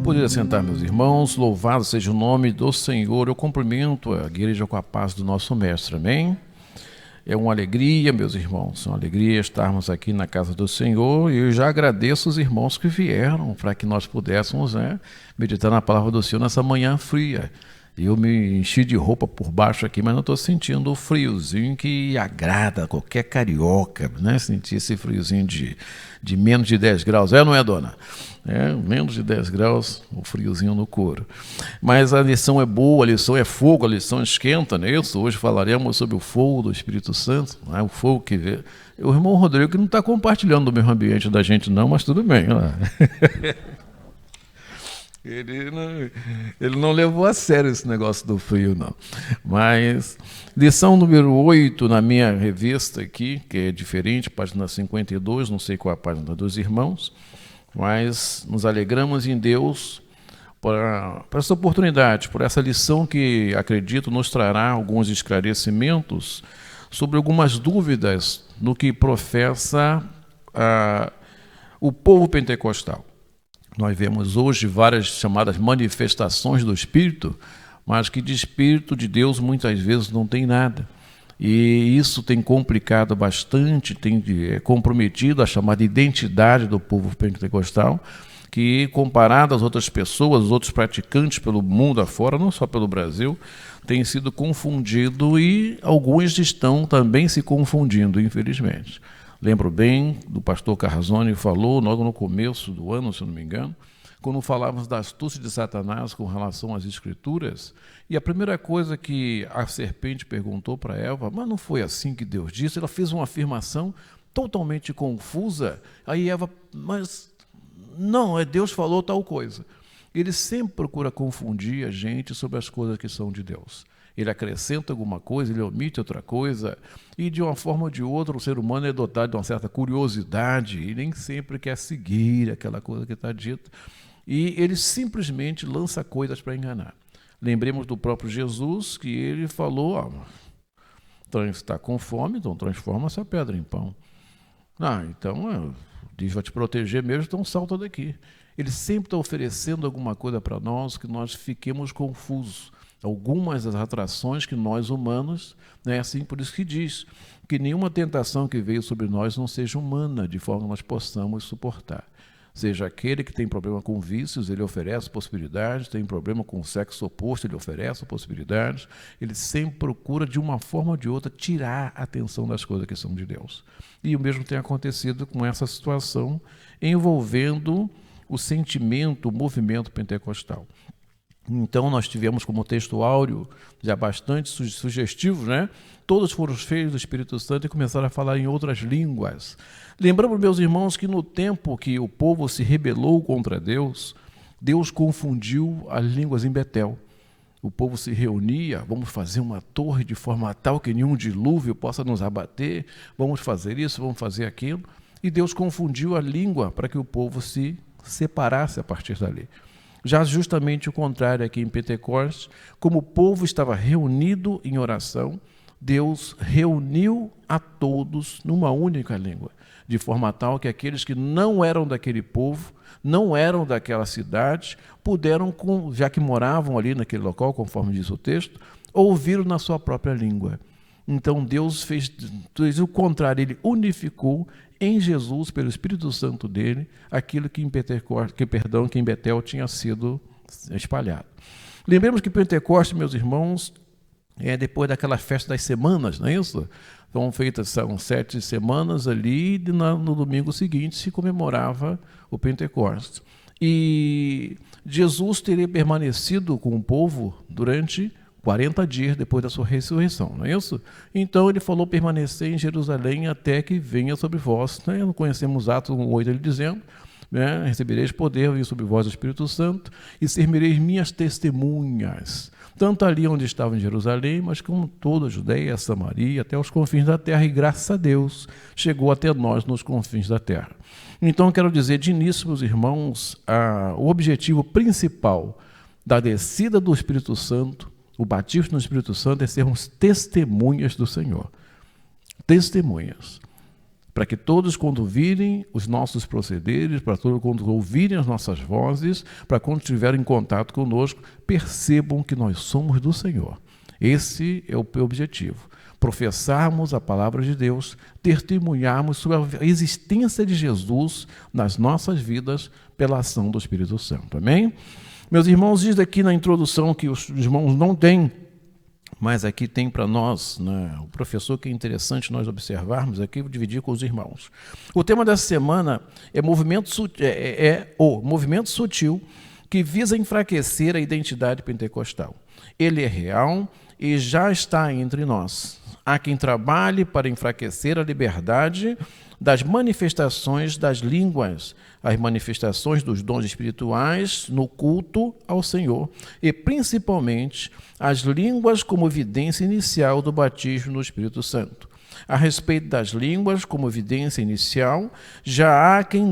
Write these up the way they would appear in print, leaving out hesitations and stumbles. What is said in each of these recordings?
Poderia sentar, meus irmãos, louvado seja o nome do Senhor. Eu cumprimento a igreja com a paz do nosso Mestre, amém? É uma alegria, meus irmãos, uma alegria estarmos aqui na casa do Senhor, e eu já agradeço os irmãos que vieram para que nós pudéssemos meditar na palavra do Senhor nessa manhã fria. Eu me enchi de roupa por baixo aqui, mas não estou sentindo o friozinho que agrada qualquer carioca, né? Sentir esse friozinho de menos de 10 graus, não é, dona? Menos de 10 graus, o friozinho no couro. Mas a lição é boa, a lição é fogo, a lição esquenta, não é isso? Hoje falaremos sobre o fogo do Espírito Santo, não é? O fogo que vê. O irmão Rodrigo que não está compartilhando do mesmo ambiente da gente não, mas tudo bem. Ele não levou a sério esse negócio do frio, não. Mas, lição número 8 na minha revista aqui, que é diferente, página 52, não sei qual é a página dos irmãos, mas nos alegramos em Deus por essa oportunidade, por essa lição que, acredito, nos trará alguns esclarecimentos sobre algumas dúvidas no que professa o povo pentecostal. Nós vemos hoje várias chamadas manifestações do Espírito, mas que de Espírito de Deus muitas vezes não tem nada. E isso tem complicado bastante, tem comprometido a chamada identidade do povo pentecostal, que comparado às outras pessoas, os outros praticantes pelo mundo afora, não só pelo Brasil, tem sido confundido e alguns estão também se confundindo, infelizmente. Lembro bem do pastor Carzoni falou logo no começo do ano, se não me engano, quando falávamos da astúcia de Satanás com relação às Escrituras, e a primeira coisa que a serpente perguntou para Eva, mas não foi assim que Deus disse? Ela fez uma afirmação totalmente confusa, aí Eva, mas não, Deus falou tal coisa. Ele sempre procura confundir a gente sobre as coisas que são de Deus. Ele acrescenta alguma coisa, ele omite outra coisa, e de uma forma ou de outra o ser humano é dotado de uma certa curiosidade e nem sempre quer seguir aquela coisa que está dita, e ele simplesmente lança coisas para enganar. Lembremos do próprio Jesus, que ele falou, está com fome, então transforma essa pedra em pão. Então Deus vai te proteger mesmo, então salta daqui. Ele sempre está oferecendo alguma coisa para nós que nós fiquemos confusos. Algumas das atrações que nós humanos, assim, por isso que diz que nenhuma tentação que veio sobre nós não seja humana, de forma que nós possamos suportar. Seja aquele que tem problema com vícios, ele oferece possibilidades, tem problema com o sexo oposto, ele oferece possibilidades, ele sempre procura, de uma forma ou de outra, tirar a atenção das coisas que são de Deus. E o mesmo tem acontecido com essa situação envolvendo o sentimento, o movimento pentecostal. Então, nós tivemos como texto áureo, já bastante sugestivo, Todos foram cheios do Espírito Santo e começaram a falar em outras línguas. Lembramos, meus irmãos, que no tempo que o povo se rebelou contra Deus, Deus confundiu as línguas em Betel. O povo se reunia, vamos fazer uma torre de forma tal que nenhum dilúvio possa nos abater, vamos fazer isso, vamos fazer aquilo. E Deus confundiu a língua para que o povo se separasse a partir dali. Já justamente o contrário aqui em Pentecostes, como o povo estava reunido em oração, Deus reuniu a todos numa única língua, de forma tal que aqueles que não eram daquele povo, não eram daquela cidade, puderam, já que moravam ali naquele local, conforme diz o texto, ouvir na sua própria língua. Então Deus fez o contrário, ele unificou em Jesus, pelo Espírito Santo dele, aquilo que em Betel tinha sido espalhado. Lembremos que Pentecostes, meus irmãos, depois daquela festa das semanas, não é isso? São 7 semanas ali, e no domingo seguinte se comemorava o Pentecostes. E Jesus teria permanecido com o povo durante 40 dias depois da sua ressurreição, não é isso? Então ele falou permanecer em Jerusalém até que venha sobre vós. Não conhecemos Atos 1:8 ele dizendo, recebereis poder, vir sobre vós o Espírito Santo, e servireis minhas testemunhas, tanto ali onde estava em Jerusalém, mas como toda a Judeia, Samaria, até os confins da terra, e graças a Deus chegou até nós nos confins da terra. Então quero dizer de início, meus irmãos, o objetivo principal da descida do Espírito Santo, o batismo no Espírito Santo, é sermos testemunhas do Senhor. Testemunhas. para que todos, quando ouvirem os nossos procederes, para todos, quando ouvirem as nossas vozes, para quando estiverem em contato conosco, percebam que nós somos do Senhor. Esse é o objetivo. Professarmos a palavra de Deus, testemunharmos sobre a existência de Jesus nas nossas vidas pela ação do Espírito Santo. Amém? Meus irmãos, diz aqui na introdução que os irmãos não têm, mas aqui tem para nós, né, o professor, que é interessante nós observarmos aqui, vou dividir com os irmãos. O tema dessa semana é o movimento sutil que visa enfraquecer a identidade pentecostal. Ele é real e já está entre nós. Há quem trabalhe para enfraquecer a liberdade das manifestações das línguas, as manifestações dos dons espirituais no culto ao Senhor, e principalmente as línguas como evidência inicial do batismo no Espírito Santo. A respeito das línguas como evidência inicial, já há quem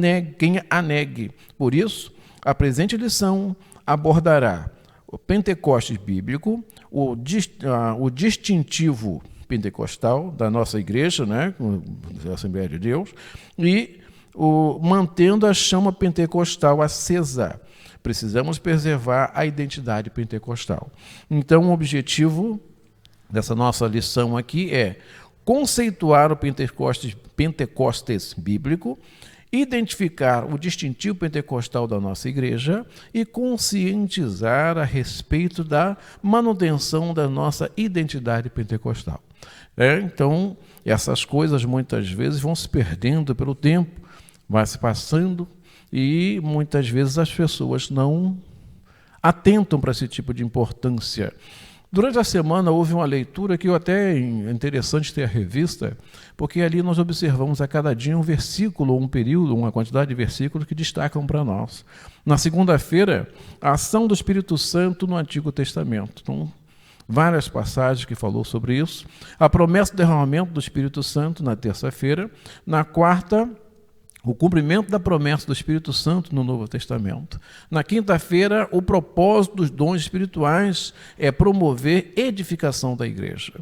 a negue. Por isso, a presente lição abordará o Pentecostes bíblico, o distintivo pentecostal da nossa igreja, né, a Assembleia de Deus, e mantendo a chama pentecostal acesa. Precisamos preservar a identidade pentecostal. Então, o objetivo dessa nossa lição aqui é conceituar o Pentecostes bíblico, identificar o distintivo pentecostal da nossa igreja e conscientizar a respeito da manutenção da nossa identidade pentecostal. Então, essas coisas muitas vezes vão se perdendo pelo tempo, vai se passando, e muitas vezes as pessoas não atentam para esse tipo de importância. Durante a semana houve uma leitura que até é interessante ter a revista, porque ali nós observamos a cada dia um versículo, um período, uma quantidade de versículos que destacam para nós. Na segunda-feira, a ação do Espírito Santo no Antigo Testamento. Então, várias passagens que falou sobre isso. A promessa do derramamento do Espírito Santo na terça-feira. Na quarta, o cumprimento da promessa do Espírito Santo no Novo Testamento. Na quinta-feira, o propósito dos dons espirituais é promover edificação da igreja.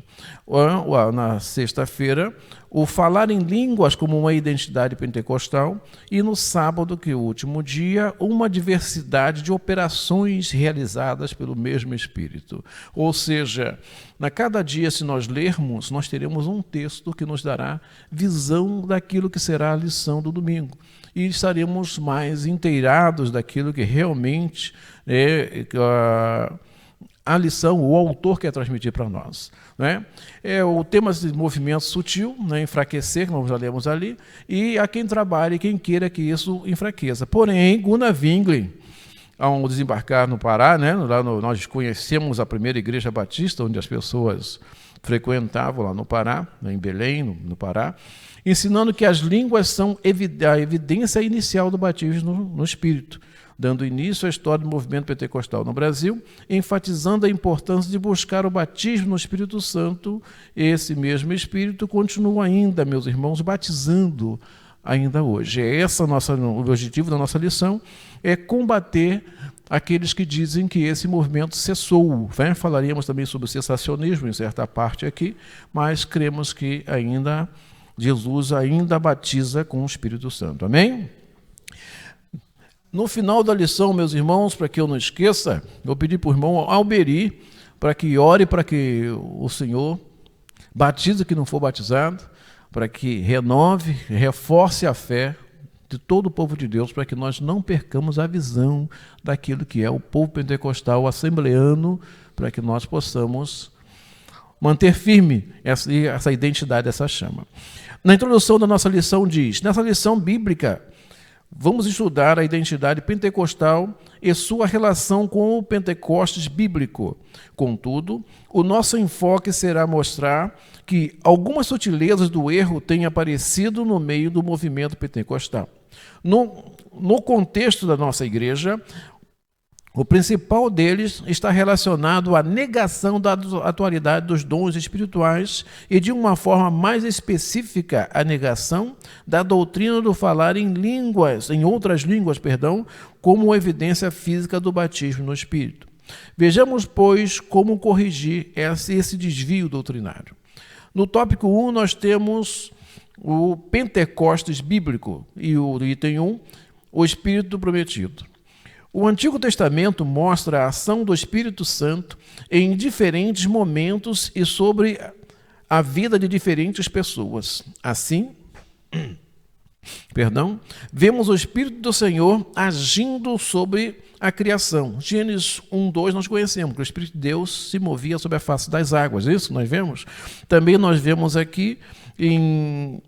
Na sexta-feira, o falar em línguas como uma identidade pentecostal. E no sábado, que é o último dia, uma diversidade de operações realizadas pelo mesmo Espírito. Ou seja, a cada dia, se nós lermos, nós teremos um texto que nos dará visão daquilo que será a lição do domingo. E estaremos mais inteirados daquilo que realmente é a lição, o autor quer transmitir para nós. Né? O tema de movimento sutil, né, enfraquecer, que nós já lemos ali, e a quem trabalhe, quem queira que isso enfraqueça. Porém, Gunnar Wingren, ao desembarcar no Pará, né, nós conhecemos a primeira igreja batista, onde as pessoas frequentavam lá no Pará, em Belém, no Pará, ensinando que as línguas são a evidência inicial do batismo no Espírito, dando início à história do movimento pentecostal no Brasil, enfatizando a importância de buscar o batismo no Espírito Santo. Esse mesmo Espírito continua ainda, meus irmãos, batizando ainda hoje. O objetivo da nossa lição é combater aqueles que dizem que esse movimento cessou. Falaríamos também sobre o cessacionismo em certa parte aqui, mas cremos que Jesus ainda batiza com o Espírito Santo. Amém? No final da lição, meus irmãos, para que eu não esqueça, eu pedi para o irmão Alberi para que ore para que o Senhor batize que não for batizado, para que renove, reforce a fé de todo o povo de Deus, para que nós não percamos a visão daquilo que é o povo pentecostal assembleano, para que nós possamos manter firme essa identidade, essa chama. Na introdução da nossa lição diz, nessa lição bíblica, vamos estudar a identidade pentecostal e sua relação com o Pentecostes bíblico. Contudo, o nosso enfoque será mostrar que algumas sutilezas do erro têm aparecido no meio do movimento pentecostal. No contexto da nossa igreja, o principal deles está relacionado à negação da atualidade dos dons espirituais e, de uma forma mais específica, a negação da doutrina do falar em outras línguas, como evidência física do batismo no Espírito. Vejamos, pois, como corrigir esse desvio doutrinário. No tópico 1, nós temos o Pentecostes bíblico, e o item 1, o Espírito prometido. O Antigo Testamento mostra a ação do Espírito Santo em diferentes momentos e sobre a vida de diferentes pessoas. Assim, vemos o Espírito do Senhor agindo sobre a criação. Gênesis 1:2 nós conhecemos, que o Espírito de Deus se movia sobre a face das águas. Isso nós vemos. Também nós vemos aqui em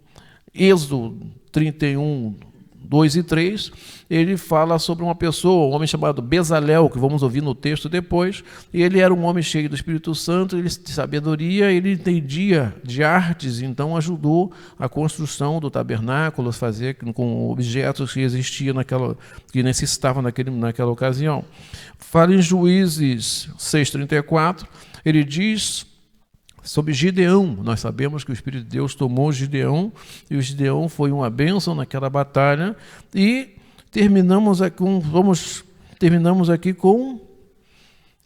Êxodo 31:2 e 3, ele fala sobre uma pessoa, um homem chamado Bezalel, que vamos ouvir no texto depois, e ele era um homem cheio do Espírito Santo, ele de sabedoria, ele entendia de artes, então ajudou a construção do tabernáculo, fazer com objetos que existiam que necessitavam naquela ocasião. Fala em Juízes 6:34, ele diz sobre Gideão. Nós sabemos que o Espírito de Deus tomou Gideão, e o Gideão foi uma bênção naquela batalha, e terminamos aqui com...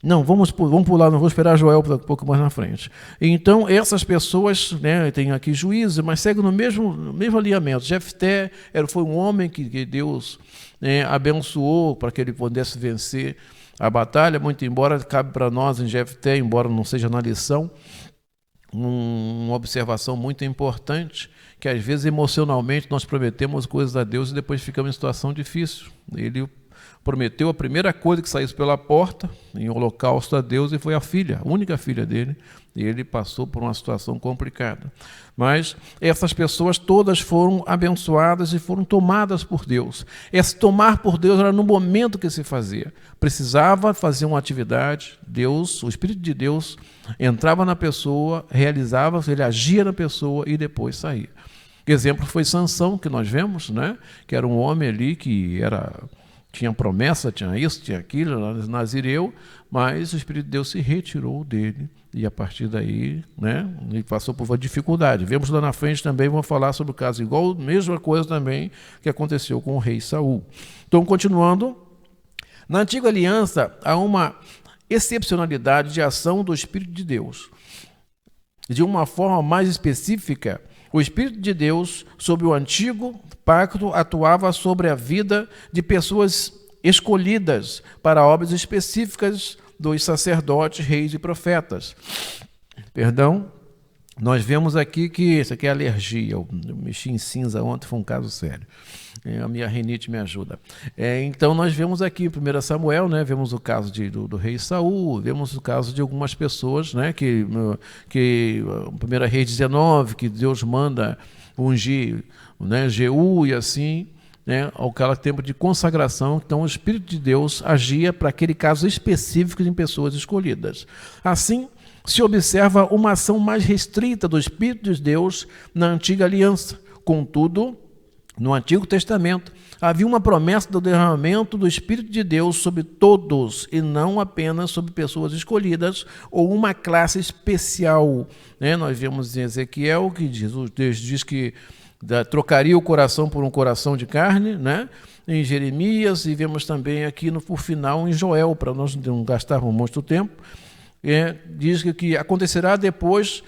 Não, vamos pular, não vou esperar Joel um pouco mais na frente. Então, essas pessoas, né, tem aqui Juízes, mas segue no mesmo alinhamento. Jefté foi um homem que Deus, né, abençoou para que ele pudesse vencer a batalha, muito embora cabe para nós em Jefté, embora não seja na lição, uma observação muito importante, que às vezes emocionalmente nós prometemos coisas a Deus e depois ficamos em situação difícil. Ele prometeu a primeira coisa que saísse pela porta, em holocausto a Deus, e foi a filha, a única filha dele, e ele passou por uma situação complicada. Mas essas pessoas todas foram abençoadas e foram tomadas por Deus. Esse tomar por Deus era no momento que se fazia. Precisava fazer uma atividade, Deus, o Espírito de Deus, entrava na pessoa, realizava, ele agia na pessoa e depois saía. Exemplo foi Sansão, que nós vemos, né? Que era um homem ali que tinha promessa, tinha isso, tinha aquilo, nazireu, mas o Espírito de Deus se retirou dele, e a partir daí, né, ele passou por uma dificuldade. Vemos lá na frente também, vamos falar sobre o caso igual, mesma coisa também que aconteceu com o rei Saul. Então, continuando, na Antiga Aliança há uma excepcionalidade de ação do Espírito de Deus. De uma forma mais específica, o Espírito de Deus, sob o Antigo Pacto, atuava sobre a vida de pessoas escolhidas para obras específicas dos sacerdotes, reis e profetas. Nós vemos aqui que isso aqui é alergia. Eu mexi em cinza ontem, foi um caso sério. A minha rinite me ajuda. Então nós vemos aqui em 1 Samuel, né, vemos o caso do rei Saul, vemos o caso de algumas pessoas, né, que 1 Reis 19, que Deus manda ungir, né, Jeú e assim, né, ao tempo de consagração. Então o Espírito de Deus agia para aquele caso específico em pessoas escolhidas. Assim, se observa uma ação mais restrita do Espírito de Deus na Antiga Aliança. Contudo, no Antigo Testamento, havia uma promessa do derramamento do Espírito de Deus sobre todos, e não apenas sobre pessoas escolhidas ou uma classe especial. Nós vemos em Ezequiel que Deus diz que trocaria o coração por um coração de carne, né? Em Jeremias, e vemos também aqui por final em Joel, para nós não gastarmos muito tempo, diz que acontecerá depois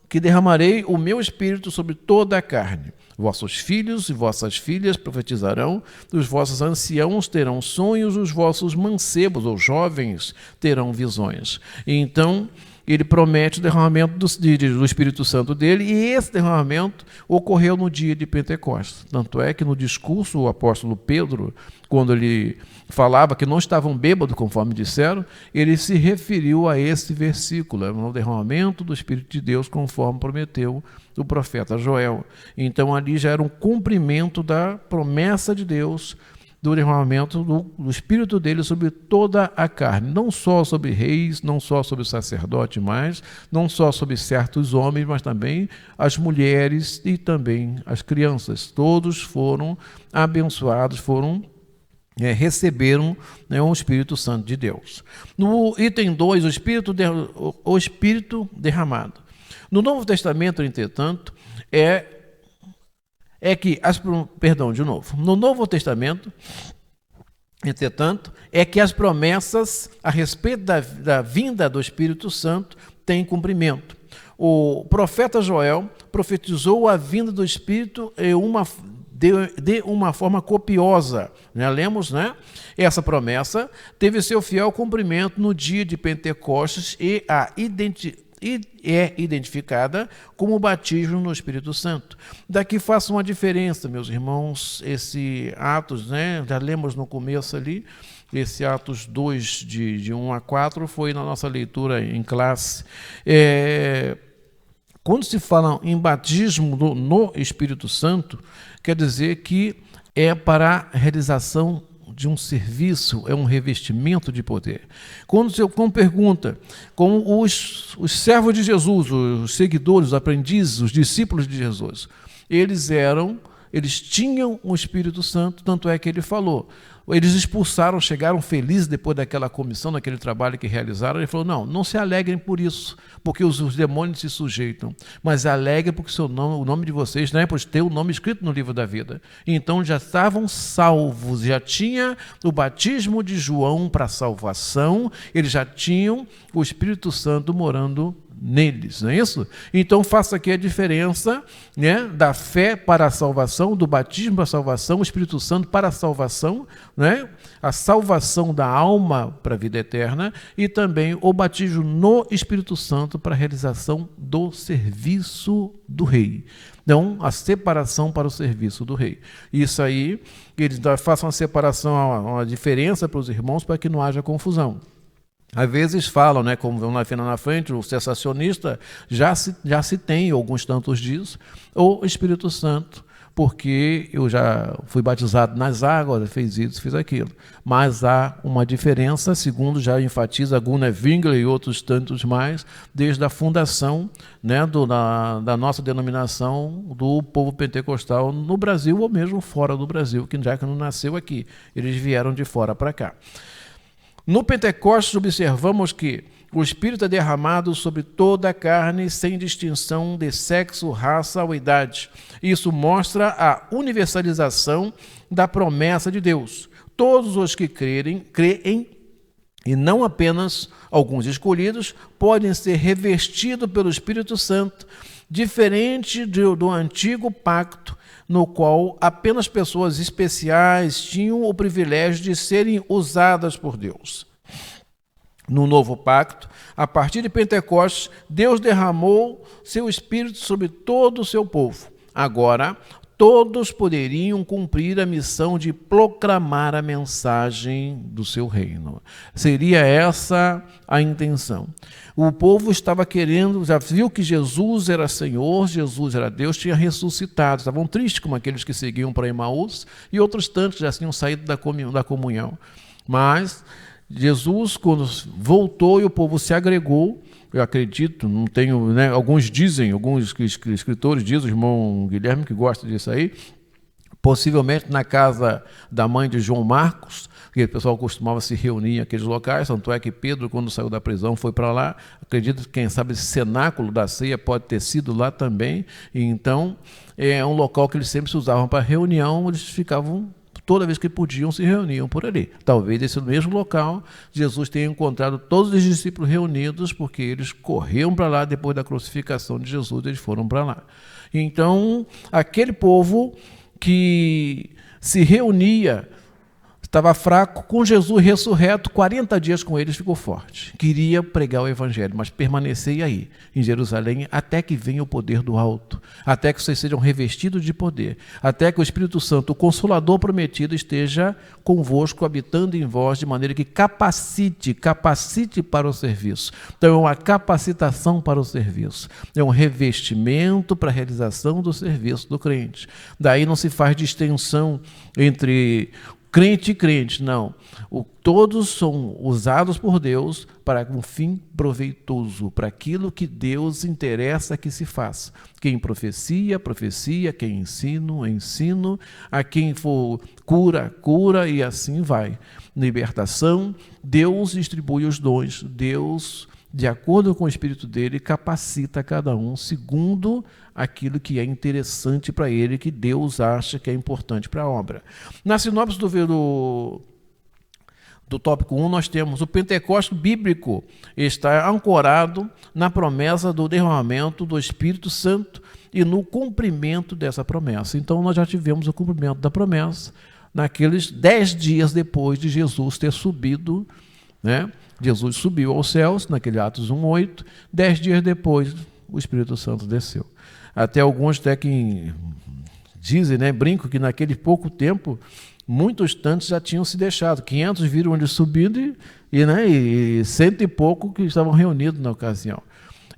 que derramarei o meu Espírito sobre toda a carne. Vossos filhos e vossas filhas profetizarão, os vossos anciãos terão sonhos, os vossos mancebos ou jovens terão visões. Então, ele promete o derramamento do Espírito Santo dele, e esse derramamento ocorreu no dia de Pentecostes. Tanto é que no discurso, o apóstolo Pedro, quando ele falava que não estavam bêbados, conforme disseram, ele se referiu a esse versículo, no derramamento do Espírito de Deus, conforme prometeu o profeta Joel. Então ali já era um cumprimento da promessa de Deus, do derramamento do Espírito dele sobre toda a carne, não só sobre reis, não só sobre o sacerdote, mas não só sobre certos homens, mas também as mulheres e também as crianças. Todos foram abençoados, receberam, o Espírito Santo de Deus. No item 2, o Espírito derramado. No Novo Testamento, entretanto, no Novo Testamento, entretanto, que as promessas a respeito da vinda do Espírito Santo têm cumprimento. O profeta Joel profetizou a vinda do Espírito de uma forma copiosa. Lemos, né? Essa promessa teve seu fiel cumprimento no dia de Pentecostes e é identificada como o batismo no Espírito Santo. Daqui faça uma diferença, meus irmãos, esse Atos, né? Já lemos no começo ali, esse Atos 2, de 1 a 4, foi na nossa leitura em classe. Quando se fala em batismo no Espírito Santo, quer dizer que é para a realização de um serviço, é um revestimento de poder. Quando pergunta, como os servos de Jesus, os seguidores, os aprendizes, os discípulos de Jesus, eles tinham o Espírito Santo, tanto é que ele falou. Eles expulsaram, chegaram felizes depois daquela comissão, daquele trabalho que realizaram. Ele falou, não se alegrem por isso, porque os demônios se sujeitam, mas alegrem porque o nome de vocês, né, por ter o nome escrito no livro da vida. Então já estavam salvos, já tinha o batismo de João para salvação, eles já tinham o Espírito Santo morando neles, não é isso? Então faça aqui a diferença, né, da fé para a salvação, do batismo para a salvação, o Espírito Santo para a salvação, né, a salvação da alma para a vida eterna, e também o batismo no Espírito Santo para a realização do serviço do rei. Então, a separação para o serviço do rei. Isso aí, eles façam a separação, a diferença para os irmãos, para que não haja confusão. Às vezes falam, né, como vão na frente, o cessacionista já se tem alguns tantos dias, o Espírito Santo, porque eu já fui batizado nas águas, fez isso, fez aquilo. Mas há uma diferença, segundo já enfatiza Gunnar Wingler e outros tantos mais, desde a fundação, né, da nossa denominação do povo pentecostal no Brasil ou mesmo fora do Brasil, que já que não nasceu aqui, eles vieram de fora para cá. No Pentecostes observamos que o Espírito é derramado sobre toda a carne, sem distinção de sexo, raça ou idade. Isso mostra a universalização da promessa de Deus. Todos os que creem, e não apenas alguns escolhidos, podem ser revestidos pelo Espírito Santo, diferente do antigo pacto, no qual apenas pessoas especiais tinham o privilégio de serem usadas por Deus. No novo pacto, a partir de Pentecostes, Deus derramou seu Espírito sobre todo o seu povo. Agora, todos poderiam cumprir a missão de proclamar a mensagem do seu reino. Seria essa a intenção. O povo estava querendo, já viu que Jesus era Senhor, Jesus era Deus, tinha ressuscitado. Estavam tristes como aqueles que seguiam para Emaús e outros tantos já tinham saído da comunhão. Mas Jesus, quando voltou e o povo se agregou, eu acredito, não tenho, né, alguns escritores dizem, o irmão Guilherme que gosta disso aí, possivelmente na casa da mãe de João Marcos, que o pessoal costumava se reunir em aqueles locais, tanto é que Pedro, quando saiu da prisão, foi para lá. Acredito que, quem sabe, esse cenáculo da ceia pode ter sido lá também. E então, é um local que eles sempre se usavam para reunião, eles ficavam, toda vez que podiam, se reuniam por ali. Talvez esse mesmo local, Jesus tenha encontrado todos os discípulos reunidos, porque eles corriam para lá depois da crucificação de Jesus, eles foram para lá. Então, aquele povo que se reunia, estava fraco, com Jesus ressurreto, 40 dias com eles, ficou forte. Queria pregar o evangelho, mas permanecei aí, em Jerusalém, até que venha o poder do alto, até que vocês sejam revestidos de poder, até que o Espírito Santo, o Consolador prometido, esteja convosco, habitando em vós, de maneira que capacite para o serviço. Então é uma capacitação para o serviço, é um revestimento para a realização do serviço do crente. Daí não se faz distinção entre crente e crente, não. Todos são usados por Deus para um fim proveitoso, para aquilo que Deus interessa que se faça. Quem profecia, profecia, quem ensina, ensino, a quem for cura, cura, e assim vai. Libertação, Deus distribui os dons, Deus, de acordo com o Espírito dele, capacita cada um segundo aquilo que é interessante para ele, que Deus acha que é importante para a obra. Na sinopse do tópico 1, nós temos o Pentecostes bíblico, está ancorado na promessa do derramamento do Espírito Santo e no cumprimento dessa promessa. Então, nós já tivemos o cumprimento da promessa naqueles 10 dias depois de Jesus ter subido, né? Jesus subiu aos céus, naquele Atos 1:8, 10 dias depois o Espírito Santo desceu. Até alguns até que dizem, né, brincam que naquele pouco tempo, muitos tantos já tinham se deixado, 500 viram ele subindo e 100 e pouco que estavam reunidos na ocasião.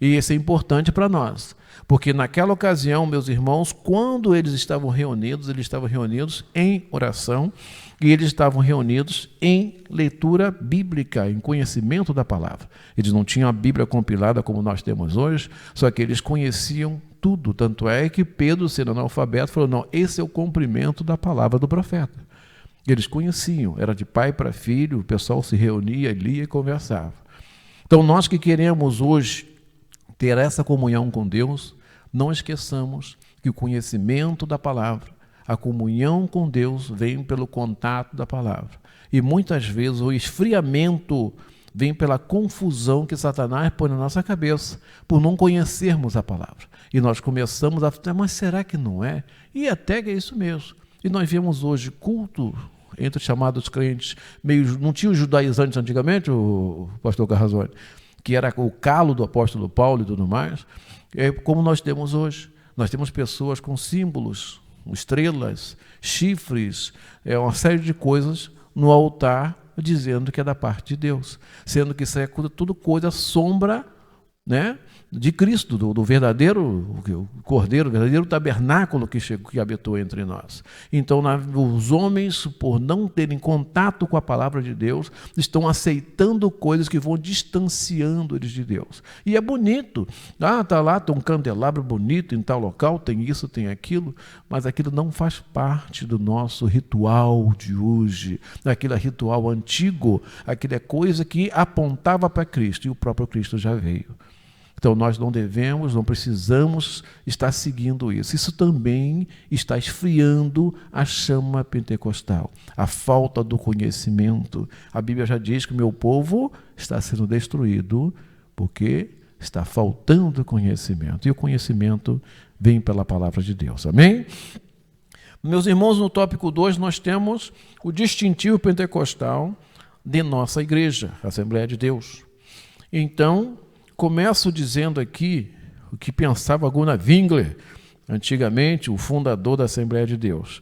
E isso é importante para nós, porque naquela ocasião, meus irmãos, quando eles estavam reunidos em oração e eles estavam reunidos em leitura bíblica, em conhecimento da palavra. Eles não tinham a Bíblia compilada como nós temos hoje, só que eles conheciam tudo. Tanto é que Pedro, sendo analfabeto, falou, não, esse é o cumprimento da palavra do profeta. Eles conheciam, era de pai para filho, o pessoal se reunia, lia e conversava. Então, nós que queremos hoje ter essa comunhão com Deus, não esqueçamos que o conhecimento da palavra, a comunhão com Deus vem pelo contato da palavra. E muitas vezes o esfriamento vem pela confusão que Satanás põe na nossa cabeça, por não conhecermos a palavra. E nós começamos a falar, mas será que não é? E até que é isso mesmo. E nós vemos hoje culto entre os chamados crentes, não tinha os judaizantes antigamente, o pastor Carrazone, que era o calo do apóstolo Paulo e tudo mais, como nós temos hoje. Nós temos pessoas com símbolos, estrelas, chifres, uma série de coisas no altar, dizendo que é da parte de Deus, sendo que isso é tudo coisa sombra, né, de Cristo, do verdadeiro Cordeiro, o verdadeiro tabernáculo que habitou entre nós. Então, os homens, por não terem contato com a palavra de Deus, estão aceitando coisas que vão distanciando eles de Deus. E é bonito. Está lá, tem um candelabro bonito em tal local, tem isso, tem aquilo, mas aquilo não faz parte do nosso ritual de hoje. Aquilo é ritual antigo, aquilo é coisa que apontava para Cristo, e o próprio Cristo já veio. Então, nós não devemos, não precisamos estar seguindo isso. Isso também está esfriando a chama pentecostal, a falta do conhecimento. A Bíblia já diz que o meu povo está sendo destruído porque está faltando conhecimento. E o conhecimento vem pela palavra de Deus. Amém? Meus irmãos, no tópico 2, nós temos o distintivo pentecostal de nossa igreja, a Assembleia de Deus. Então, começo dizendo aqui o que pensava Gunnar Wingler, antigamente o fundador da Assembleia de Deus.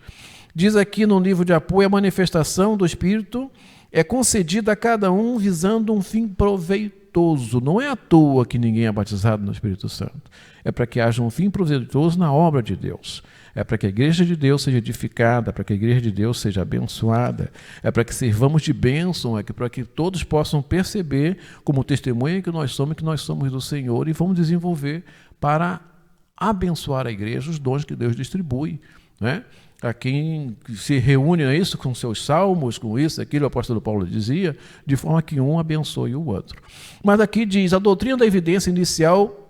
Diz aqui no livro de apoio, a manifestação do Espírito é concedida a cada um visando um fim proveitoso. Não é à toa que ninguém é batizado no Espírito Santo. É para que haja um fim proveitoso na obra de Deus. É para que a igreja de Deus seja edificada, para que a igreja de Deus seja abençoada, é para que sirvamos de bênção, para que todos possam perceber como testemunha que nós somos do Senhor, e vamos desenvolver para abençoar a igreja os dons que Deus distribui, né? A quem se reúne a isso com seus salmos, com isso, aquilo o apóstolo Paulo dizia, de forma que um abençoe o outro. Mas aqui diz, a doutrina da evidência inicial,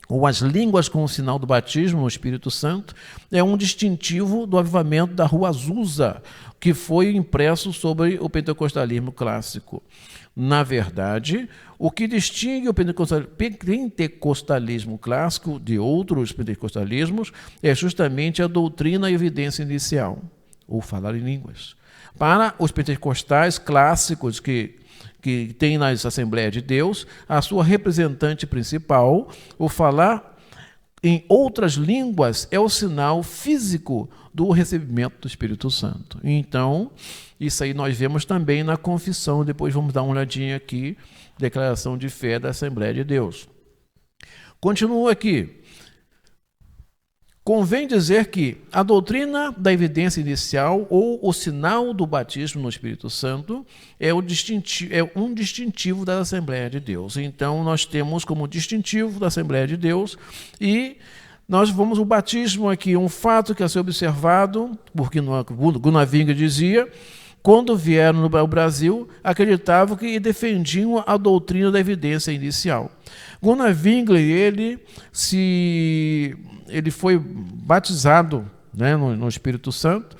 ou as línguas com o sinal do batismo no Espírito Santo, é um distintivo do avivamento da Rua Azusa, que foi impresso sobre o pentecostalismo clássico. Na verdade, o que distingue o pentecostalismo clássico de outros pentecostalismos é justamente a doutrina e evidência inicial, ou falar em línguas. Para os pentecostais clássicos que tem nas Assembleias de Deus, a sua representante principal, o falar em outras línguas é o sinal físico do recebimento do Espírito Santo. Então, isso aí nós vemos também na confissão, depois vamos dar uma olhadinha aqui, declaração de fé da Assembleia de Deus. Continua aqui. Convém dizer que a doutrina da evidência inicial ou o sinal do batismo no Espírito Santo é um distintivo da Assembleia de Deus. Então, nós temos como distintivo da Assembleia de Deus e nós vamos o batismo aqui, um fato que a ser observado, porque Gunnar Wingler dizia, quando vieram no Brasil, acreditavam que defendiam a doutrina da evidência inicial. Gunnar Wingler, ele foi batizado né, no Espírito Santo,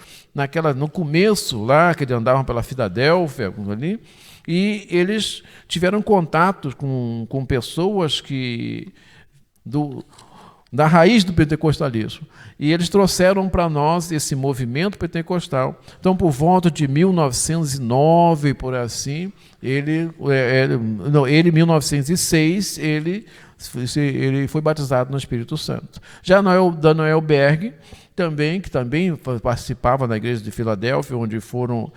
no começo lá, que eles andavam pela Filadélfia, ali, e eles tiveram contato com pessoas da raiz do pentecostalismo. E eles trouxeram para nós esse movimento pentecostal. Então, por volta de 1909, por assim, em 1906, ele foi batizado no Espírito Santo. Já Daniel Berg, que também participava na igreja de Filadélfia, onde foram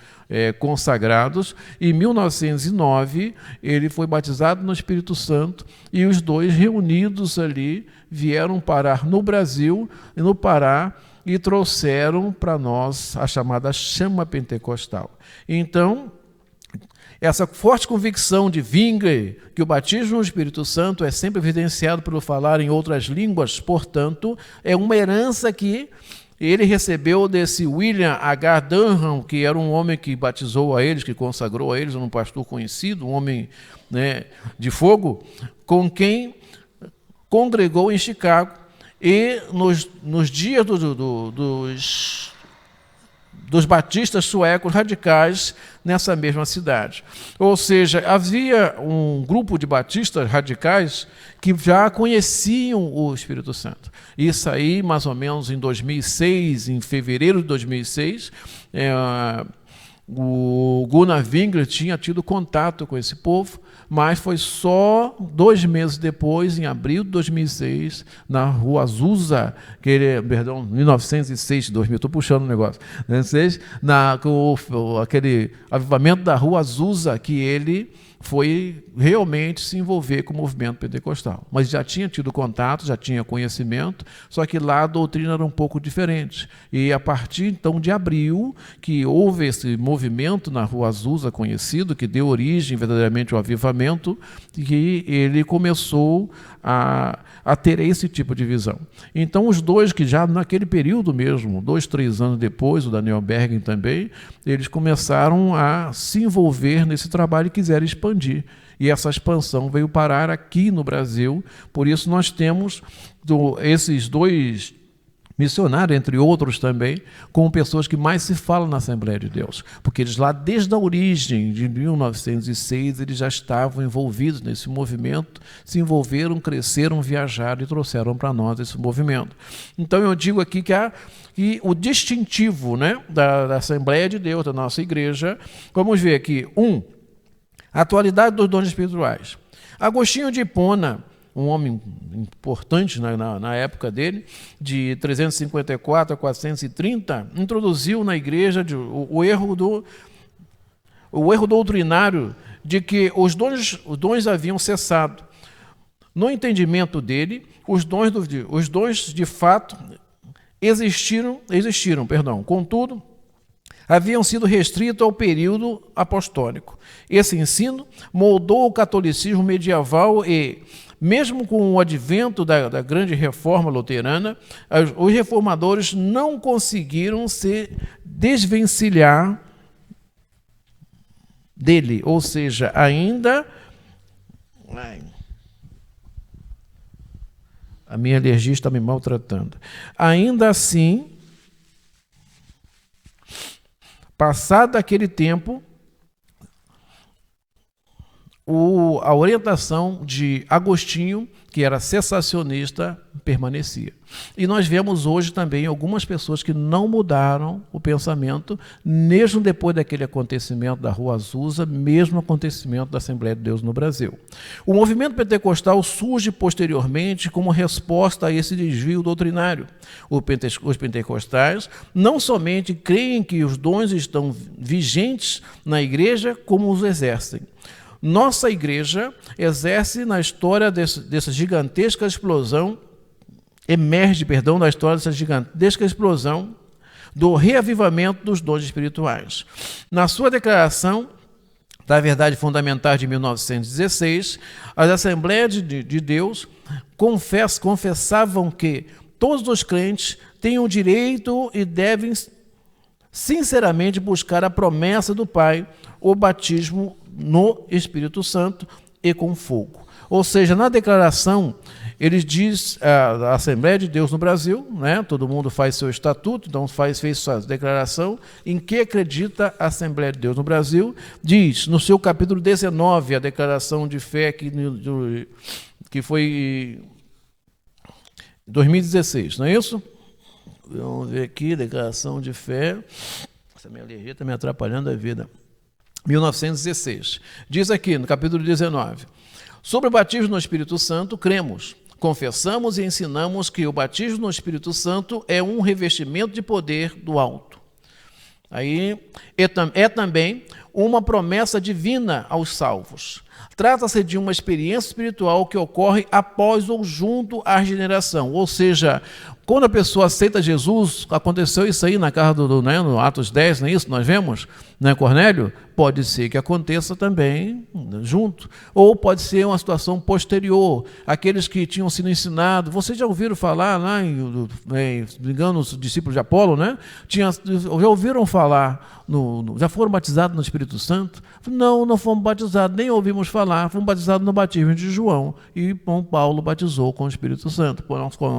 consagrados, em 1909 ele foi batizado no Espírito Santo, e os dois reunidos ali vieram parar no Brasil e no Pará e trouxeram para nós a chamada chama pentecostal. Então, essa forte convicção de Zwingli, que o batismo no Espírito Santo é sempre evidenciado pelo falar em outras línguas, portanto, é uma herança que ele recebeu desse William H. Dunham, que era um homem que batizou a eles, que consagrou a eles, um pastor conhecido, um homem, né, de fogo, com quem congregou em Chicago, e nos dias dos batistas suecos radicais nessa mesma cidade. Ou seja, havia um grupo de batistas radicais que já conheciam o Espírito Santo. Isso aí, mais ou menos em 2006, em fevereiro de 2006, o Gunnar Zwingli tinha tido contato com esse povo, mas foi só 2 meses depois, em abril de 2006, na Rua Azusa, 1906, 2000, estou puxando o negócio, 2006, aquele avivamento da Rua Azusa, que ele foi realmente se envolver com o movimento pentecostal. Mas já tinha tido contato, já tinha conhecimento, só que lá a doutrina era um pouco diferente. E a partir, então, de abril, que houve esse movimento na Rua Azusa conhecido, que deu origem verdadeiramente ao avivamento, que ele começou a ter esse tipo de visão. Então, os dois que já naquele período mesmo, 2, 3 anos depois, o Daniel Bergen também, eles começaram a se envolver nesse trabalho e quiseram expandir. E essa expansão veio parar aqui no Brasil. Por isso nós temos esses 2 missionários, entre outros também, com pessoas que mais se falam na Assembleia de Deus. Porque eles lá, desde a origem de 1906, eles já estavam envolvidos nesse movimento, se envolveram, cresceram, viajaram e trouxeram para nós esse movimento. Então eu digo aqui que o distintivo, né, da Assembleia de Deus, da nossa igreja, vamos ver aqui, a atualidade dos dons espirituais. Agostinho de Hipona, um homem importante na época dele, de 354 a 430, introduziu na igreja o erro doutrinário de que os dons haviam cessado. No entendimento dele, os dons de fato existiram, contudo, haviam sido restritos ao período apostólico. Esse ensino moldou o catolicismo medieval e, mesmo com o advento da grande reforma luterana, os reformadores não conseguiram se desvencilhar dele, ou seja, ainda... A minha alergia está me maltratando. Ainda assim, passado aquele tempo, a orientação de Agostinho, que era cessacionista, permanecia. E nós vemos hoje também algumas pessoas que não mudaram o pensamento, mesmo depois daquele acontecimento da Rua Azusa, mesmo acontecimento da Assembleia de Deus no Brasil. O movimento pentecostal surge posteriormente como resposta a esse desvio doutrinário. Os pentecostais não somente creem que os dons estão vigentes na igreja, como os exercem. Nossa igreja exerce na história dessa gigantesca explosão, na história dessa gigantesca explosão do reavivamento dos dons espirituais. Na sua declaração da Verdade Fundamental de 1916, as Assembleias de Deus confessavam que todos os crentes têm o direito e devem sinceramente buscar a promessa do Pai, o batismo no Espírito Santo e com fogo. Ou seja, na declaração, ele diz a Assembleia de Deus no Brasil, né? Todo mundo faz seu estatuto, então fez sua declaração. Em que acredita a Assembleia de Deus no Brasil? Diz, no seu capítulo 19, a declaração de fé que foi em 2016, não é isso? Vamos ver aqui, declaração de fé. Essa minha alergia está me atrapalhando a vida. 1916. Diz aqui, no capítulo 19, sobre o batismo no Espírito Santo, cremos, confessamos e ensinamos que o batismo no Espírito Santo é um revestimento de poder do alto. Aí é também uma promessa divina aos salvos. Trata-se de uma experiência espiritual que ocorre após ou junto à regeneração. Ou seja, quando a pessoa aceita Jesus, aconteceu isso aí na casa no Atos 10, não é isso? Nós vemos, né, Cornélio? Pode ser que aconteça também junto. Ou pode ser uma situação posterior. Aqueles que tinham sido ensinados, vocês já ouviram falar lá, se não me engano, os discípulos de Apolo, né? Já ouviram falar, já foram batizados no Espírito Santo? Não, não fomos batizados, nem ouvimos falar, fomos batizados no batismo de João. E Paulo batizou com o Espírito Santo,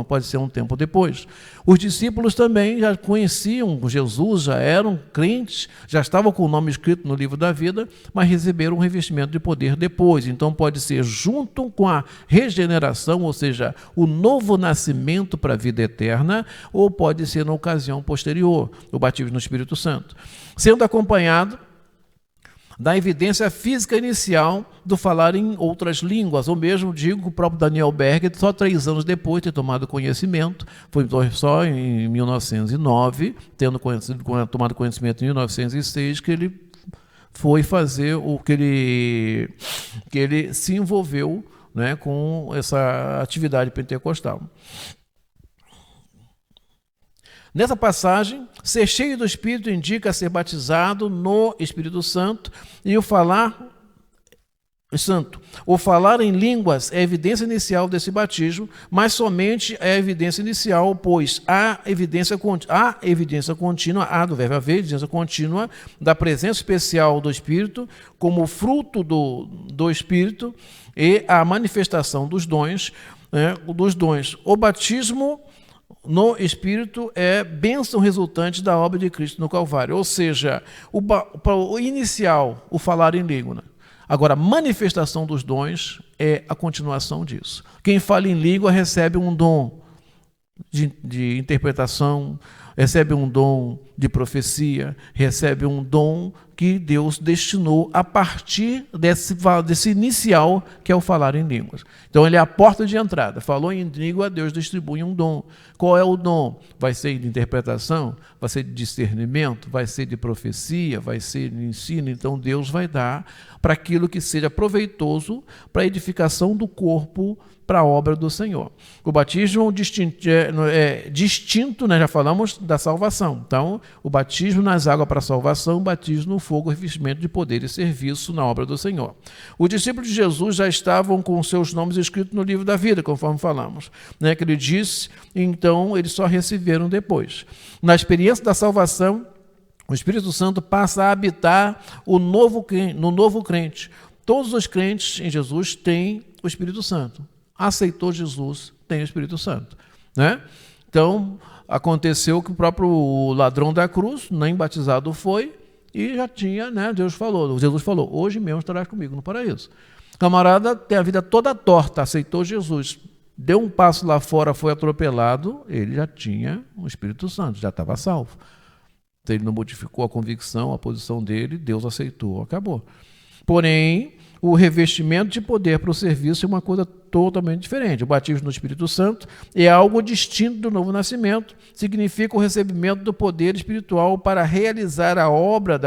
pode ser um tempo depois. Os discípulos também já conheciam Jesus, já eram crentes, já estavam com o nome escrito no livro da vida, mas receberam um revestimento de poder depois. Então pode ser junto com a regeneração, ou seja, o novo nascimento para a vida eterna, ou pode ser na ocasião posterior, o batismo no Espírito Santo. Sendo acompanhado da evidência física inicial do falar em outras línguas, ou mesmo digo que o próprio Daniel Berger, só 3 anos depois de ter tomado conhecimento, foi só em 1909, tomado conhecimento em 1906, que ele foi fazer o que ele se envolveu, né, com essa atividade pentecostal. Nessa passagem, ser cheio do Espírito indica ser batizado no Espírito Santo e o falar em línguas é a evidência inicial desse batismo, mas somente é a evidência inicial, pois há evidência contínua, do verbo haver, evidência contínua da presença especial do Espírito como fruto do Espírito e a manifestação dos dons, O batismo no Espírito é bênção resultante da obra de Cristo no Calvário. Ou seja, o inicial, o falar em língua. Agora, a manifestação dos dons é a continuação disso. Quem fala em língua recebe um dom de interpretação, recebe um dom de profecia, recebe um dom que Deus destinou a partir desse inicial, que é o falar em línguas. Então, ele é a porta de entrada. Falou em língua, Deus distribui um dom. Qual é o dom? Vai ser de interpretação? Vai ser de discernimento? Vai ser de profecia? Vai ser de ensino? Então, Deus vai dar para aquilo que seja proveitoso para a edificação do corpo, para a obra do Senhor. O batismo é distinto, né? Já falamos da salvação. Então, o batismo nas águas para a salvação, o batismo no fogo, revestimento de poder e serviço na obra do Senhor. Os discípulos de Jesus já estavam com seus nomes escritos no livro da vida, conforme falamos, né? Que ele disse, então eles só receberam depois. Na experiência da salvação, o Espírito Santo passa a habitar no novo crente. Todos os crentes em Jesus têm o Espírito Santo. Aceitou Jesus, tem o Espírito Santo, né? Então, aconteceu que o próprio ladrão da cruz, nem batizado foi, e já tinha, né? Jesus falou, hoje mesmo estarás comigo no paraíso. O camarada tem a vida toda torta, aceitou Jesus, deu um passo lá fora, foi atropelado, ele já tinha o Espírito Santo, já estava salvo. Então, ele não modificou a convicção, a posição dele, Deus aceitou, acabou. Porém, o revestimento de poder para o serviço é uma coisa totalmente diferente. O batismo no Espírito Santo é algo distinto do novo nascimento, significa o recebimento do poder espiritual para realizar a obra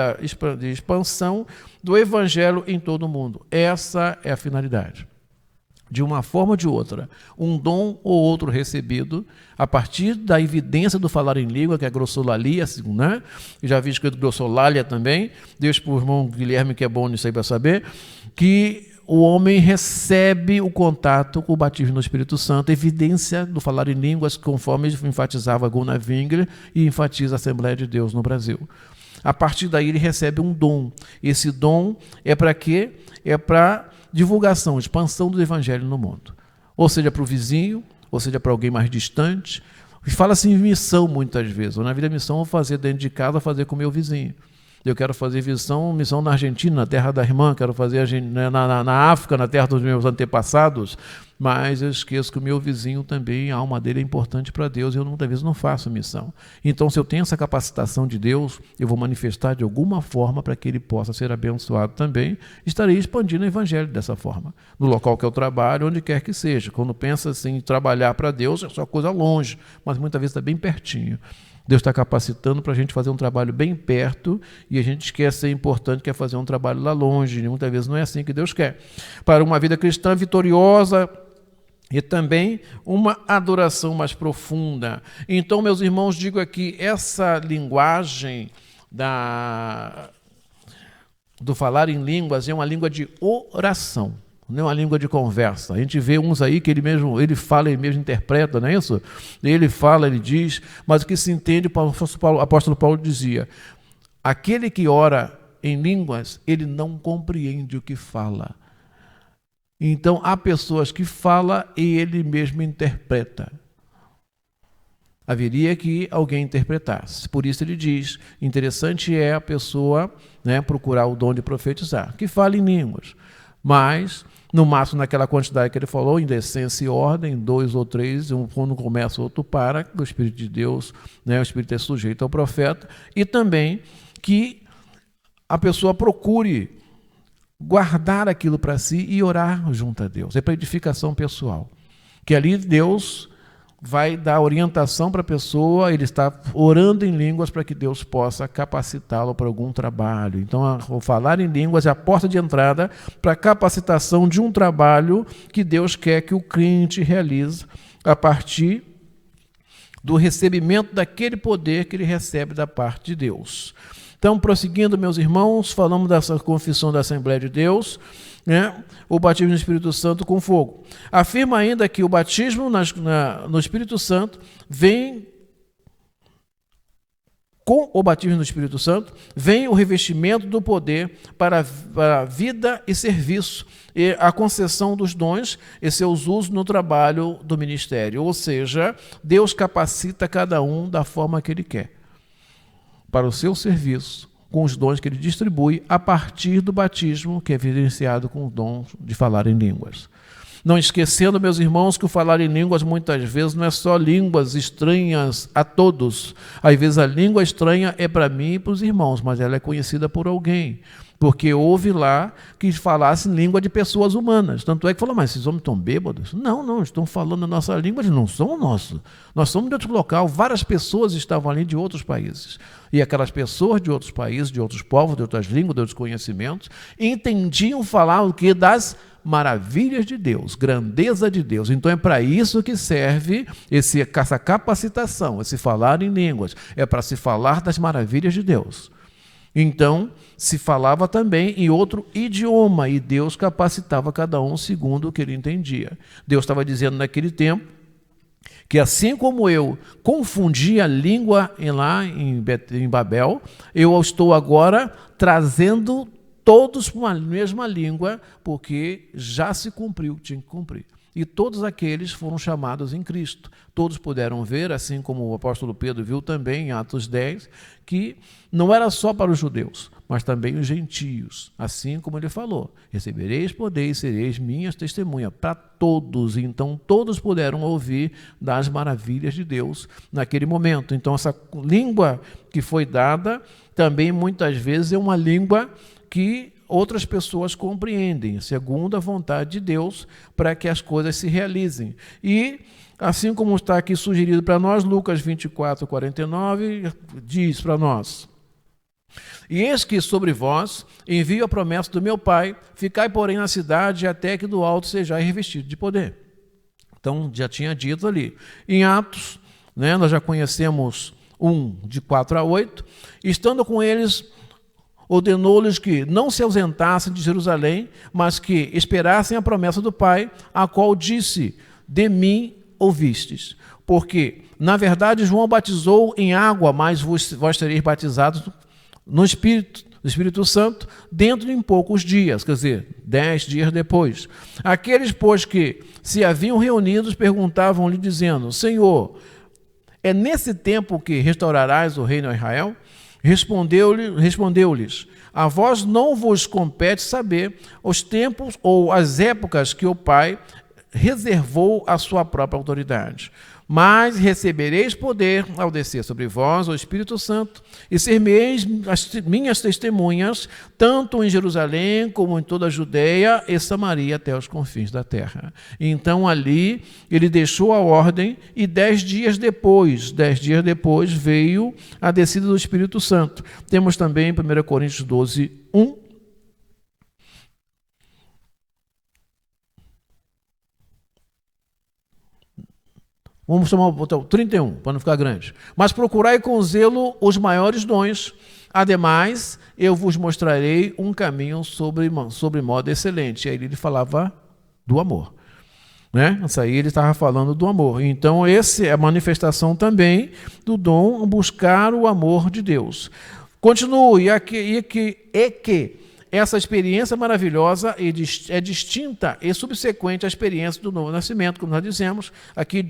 de expansão do Evangelho em todo o mundo. Essa é a finalidade. De uma forma ou de outra, um dom ou outro recebido, a partir da evidência do falar em língua, que é a glossolalia, né? Eu já vi escrito glossolalia também, Deus para o irmão Guilherme, que é bom nisso aí para saber, que o homem recebe o contato com o batismo no Espírito Santo, evidência do falar em línguas, conforme enfatizava Gunnar Wingler e enfatiza a Assembleia de Deus no Brasil. A partir daí ele recebe um dom. Esse dom é para quê? É para divulgação, expansão do Evangelho no mundo. ou seja para o vizinho, ou seja para alguém mais distante. Fala-se em missão muitas vezes. Na vida missão eu vou fazer dentro de casa, fazer com o meu vizinho. Eu quero fazer missão na Argentina, na terra da irmã, quero fazer na África, na terra dos meus antepassados, mas eu esqueço que o meu vizinho também, a alma dele é importante para Deus e eu muitas vezes não faço missão. Então, se eu tenho essa capacitação de Deus, eu vou manifestar de alguma forma para que ele possa ser abençoado também, estarei expandindo o evangelho dessa forma. No local que eu trabalho, onde quer que seja. Quando pensa assim, em trabalhar para Deus, é só coisa longe, mas muitas vezes está bem pertinho. Deus está capacitando para a gente fazer um trabalho bem perto e a gente esquece ser importante, quer fazer um trabalho lá longe. E muitas vezes não é assim que Deus quer. Para uma vida cristã vitoriosa e também uma adoração mais profunda. Então, meus irmãos, digo aqui, essa linguagem do falar em línguas é uma língua de oração. Não é uma língua de conversa. A gente vê uns aí que ele fala, ele mesmo interpreta, não é isso? Ele fala, ele diz, mas o que se entende, o apóstolo Paulo dizia, aquele que ora em línguas, ele não compreende o que fala. Então, há pessoas que falam e ele mesmo interpreta. Haveria que alguém interpretasse. Por isso ele diz, interessante é a pessoa, né, procurar o dom de profetizar, que fala em línguas, mas no máximo naquela quantidade que ele falou, em decência e ordem, 2 ou 3, um quando começa, o outro para, o Espírito de Deus, né, o Espírito é sujeito ao profeta, e também que a pessoa procure guardar aquilo para si e orar junto a Deus. É para edificação pessoal. Que ali Deus vai dar orientação para a pessoa, ele está orando em línguas para que Deus possa capacitá-lo para algum trabalho. Então, o falar em línguas é a porta de entrada para a capacitação de um trabalho que Deus quer que o crente realize a partir do recebimento daquele poder que ele recebe da parte de Deus. Então, prosseguindo, meus irmãos, falamos dessa confissão da Assembleia de Deus, né? O batismo no Espírito Santo com fogo. Afirma ainda que o batismo no Espírito Santo vem com o batismo no Espírito Santo, vem o revestimento do poder para a vida e serviço, e a concessão dos dons e seus usos no trabalho do ministério. Ou seja, Deus capacita cada um da forma que Ele quer, para o seu serviço, com os dons que ele distribui a partir do batismo, que é evidenciado com o dom de falar em línguas. Não esquecendo, meus irmãos, que o falar em línguas muitas vezes não é só línguas estranhas a todos. Às vezes a língua estranha é para mim e para os irmãos, mas ela é conhecida por alguém. Porque houve lá que falassem língua de pessoas humanas. Tanto é que falou, mas esses homens estão bêbados? Não, estão falando a nossa língua, eles não são nossos. Nós somos de outro local, várias pessoas estavam ali de outros países. E aquelas pessoas de outros países, de outros povos, de outras línguas, de outros conhecimentos, entendiam falar o que? Das maravilhas de Deus, grandeza de Deus. Então é para isso que serve essa capacitação, esse falar em línguas. É para se falar das maravilhas de Deus. Então, se falava também em outro idioma e Deus capacitava cada um segundo o que ele entendia. Deus estava dizendo naquele tempo que assim como eu confundi a língua lá em Babel, eu estou agora trazendo todos para uma mesma língua, porque já se cumpriu o que tinha que cumprir. E todos aqueles foram chamados em Cristo. Todos puderam ver, assim como o apóstolo Pedro viu também em Atos 10, que não era só para os judeus, mas também os gentios. Assim como ele falou, recebereis poder e sereis minhas testemunhas para todos. Então todos puderam ouvir das maravilhas de Deus naquele momento. Então essa língua que foi dada também muitas vezes é uma língua que outras pessoas compreendem, segundo a vontade de Deus, para que as coisas se realizem. E, assim como está aqui sugerido para nós, Lucas 24, 49, diz para nós: e eis que sobre vós envio a promessa do meu Pai, ficai, porém, na cidade, até que do alto sejais revestido de poder. Então, já tinha dito ali. Em Atos, né, nós já conhecemos 1, de 4 a 8, estando com eles, ordenou-lhes que não se ausentassem de Jerusalém, mas que esperassem a promessa do Pai, a qual disse: de mim ouvistes. Porque, na verdade, João batizou em água, mas vós sereis batizados no Espírito do Espírito Santo dentro de poucos dias, quer dizer, 10 dias depois. Aqueles, pois, que se haviam reunidos perguntavam-lhe, dizendo: Senhor, é nesse tempo que restaurarás o reino a Israel? Respondeu-lhes: a vós não vos compete saber os tempos ou as épocas que o Pai reservou à sua própria autoridade. Mas recebereis poder ao descer sobre vós o Espírito Santo, e ser-me-eis as minhas testemunhas, tanto em Jerusalém como em toda a Judeia e Samaria até os confins da terra. Então ali ele deixou a ordem, e 10 dias depois veio a descida do Espírito Santo. Temos também 1 Coríntios 12, 1. Vamos chamar o 31, para não ficar grande. Mas procurai com zelo os maiores dons. Ademais, eu vos mostrarei um caminho sobre modo excelente. E aí ele falava do amor. Né? Isso aí ele estava falando do amor. Então, essa é a manifestação também do dom, buscar o amor de Deus. Continue, que essa experiência maravilhosa é distinta e subsequente à experiência do novo nascimento, como nós dizemos. Aqui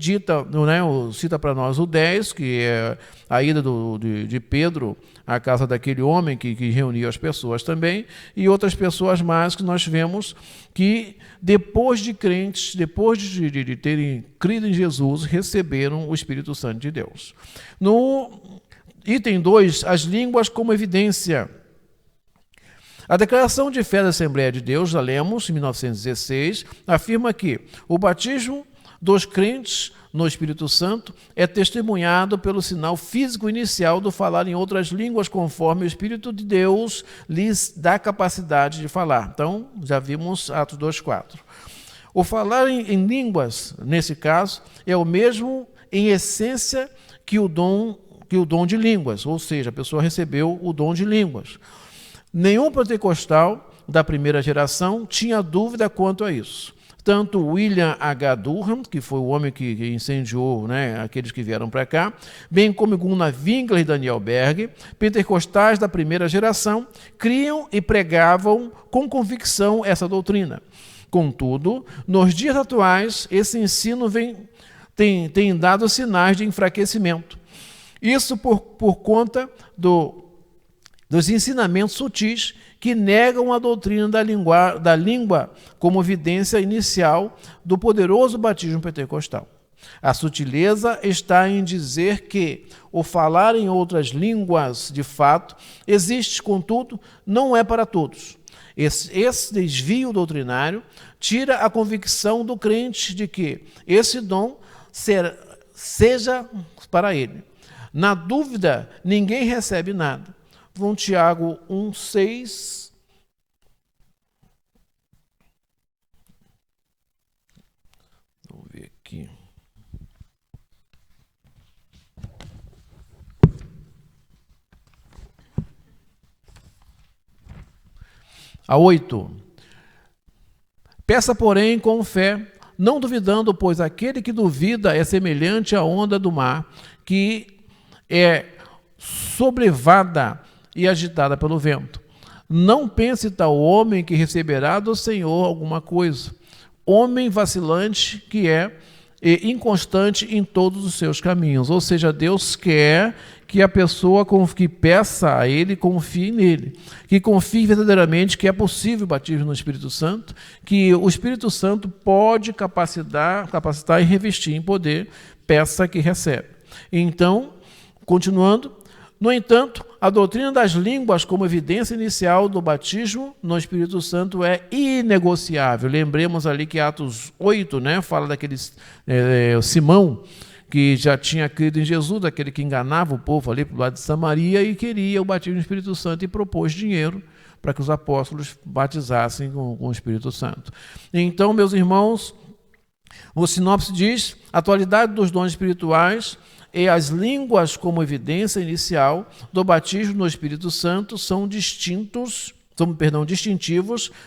cita para nós o 10, que é a ida de Pedro à casa daquele homem que reunia as pessoas também, e outras pessoas mais que nós vemos que, depois de crentes, depois de terem crido em Jesus, receberam o Espírito Santo de Deus. No item 2, as línguas como evidência. A Declaração de Fé da Assembleia de Deus, já lemos, em 1916, afirma que o batismo dos crentes no Espírito Santo é testemunhado pelo sinal físico inicial do falar em outras línguas, conforme o Espírito de Deus lhes dá capacidade de falar. Então, já vimos Atos 2,4. O falar em línguas, nesse caso, é o mesmo em essência que o dom de línguas, ou seja, a pessoa recebeu o dom de línguas. Nenhum pentecostal da primeira geração tinha dúvida quanto a isso. Tanto William H. Durham, que foi o homem que incendiou, aqueles que vieram para cá, bem como Gunnar Winkler e Daniel Berg, pentecostais da primeira geração, criam e pregavam com convicção essa doutrina. Contudo, nos dias atuais, esse ensino tem dado sinais de enfraquecimento. Isso por conta dos ensinamentos sutis que negam a doutrina da língua como evidência inicial do poderoso batismo pentecostal. A sutileza está em dizer que o falar em outras línguas, de fato, existe, contudo, não é para todos. Esse desvio doutrinário tira a convicção do crente de que esse dom seja para ele. Na dúvida, ninguém recebe nada. Vão Tiago 1,6. Vamos ver aqui. A 8. Peça, porém, com fé, não duvidando, pois aquele que duvida é semelhante à onda do mar, que é sobrevada e agitada pelo vento. Não pense tal homem que receberá do Senhor alguma coisa. Homem vacilante que é e inconstante em todos os seus caminhos. Ou seja, Deus quer que a pessoa que peça a Ele confie nele, que confie verdadeiramente que é possível o batismo no Espírito Santo, que o Espírito Santo pode capacitar e revestir em poder, peça que recebe. Então, continuando, no entanto, a doutrina das línguas como evidência inicial do batismo no Espírito Santo é inegociável. Lembremos ali que Atos 8, fala daquele Simão, que já tinha crido em Jesus, daquele que enganava o povo ali para o lado de Samaria e queria o batismo no Espírito Santo e propôs dinheiro para que os apóstolos batizassem com o Espírito Santo. Então, meus irmãos, o sinopse diz: a atualidade dos dons espirituais e as línguas como evidência inicial do batismo no Espírito Santo são distintivos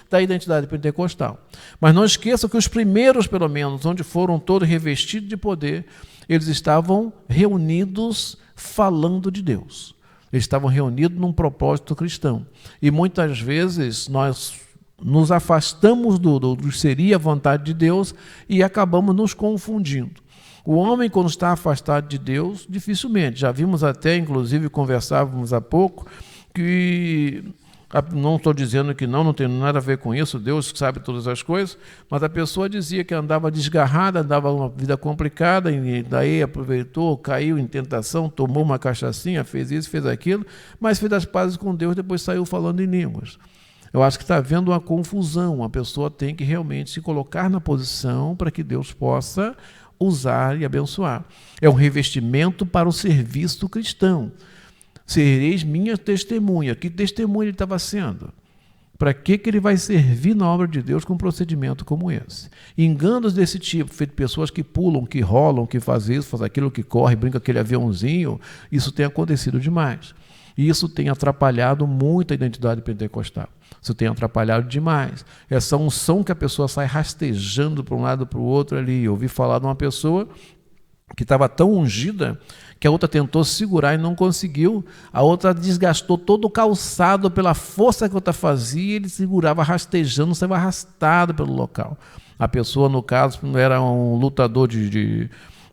da identidade pentecostal. Mas não esqueçam que os primeiros, pelo menos, onde foram todos revestidos de poder, eles estavam reunidos falando de Deus. Eles estavam reunidos num propósito cristão. E muitas vezes nós nos afastamos do que seria a vontade de Deus e acabamos nos confundindo. O homem, quando está afastado de Deus, dificilmente. Já vimos até, inclusive, conversávamos há pouco, que não estou dizendo que não tem nada a ver com isso, Deus sabe todas as coisas, mas a pessoa dizia que andava desgarrada, andava uma vida complicada, e daí aproveitou, caiu em tentação, tomou uma cachaçinha, fez isso, fez aquilo, mas fez as pazes com Deus, depois saiu falando em línguas. Eu acho que está havendo uma confusão, a pessoa tem que realmente se colocar na posição para que Deus possa usar e abençoar. É um revestimento para o serviço cristão. Sereis minha testemunha. Que testemunha ele estava sendo? Para que ele vai servir na obra de Deus com um procedimento como esse? Enganos desse tipo, feito de pessoas que pulam, que rolam, que fazem isso, fazem aquilo, que corre, brinca aquele aviãozinho, isso tem acontecido demais. E isso tem atrapalhado muito a identidade pentecostal. Isso tem atrapalhado demais. Essa unção que a pessoa sai rastejando para um lado para o outro ali. Eu ouvi falar de uma pessoa que estava tão ungida que a outra tentou segurar e não conseguiu. A outra desgastou todo o calçado pela força que a outra fazia, ele segurava rastejando, saiu arrastado pelo local. A pessoa, no caso, era um lutador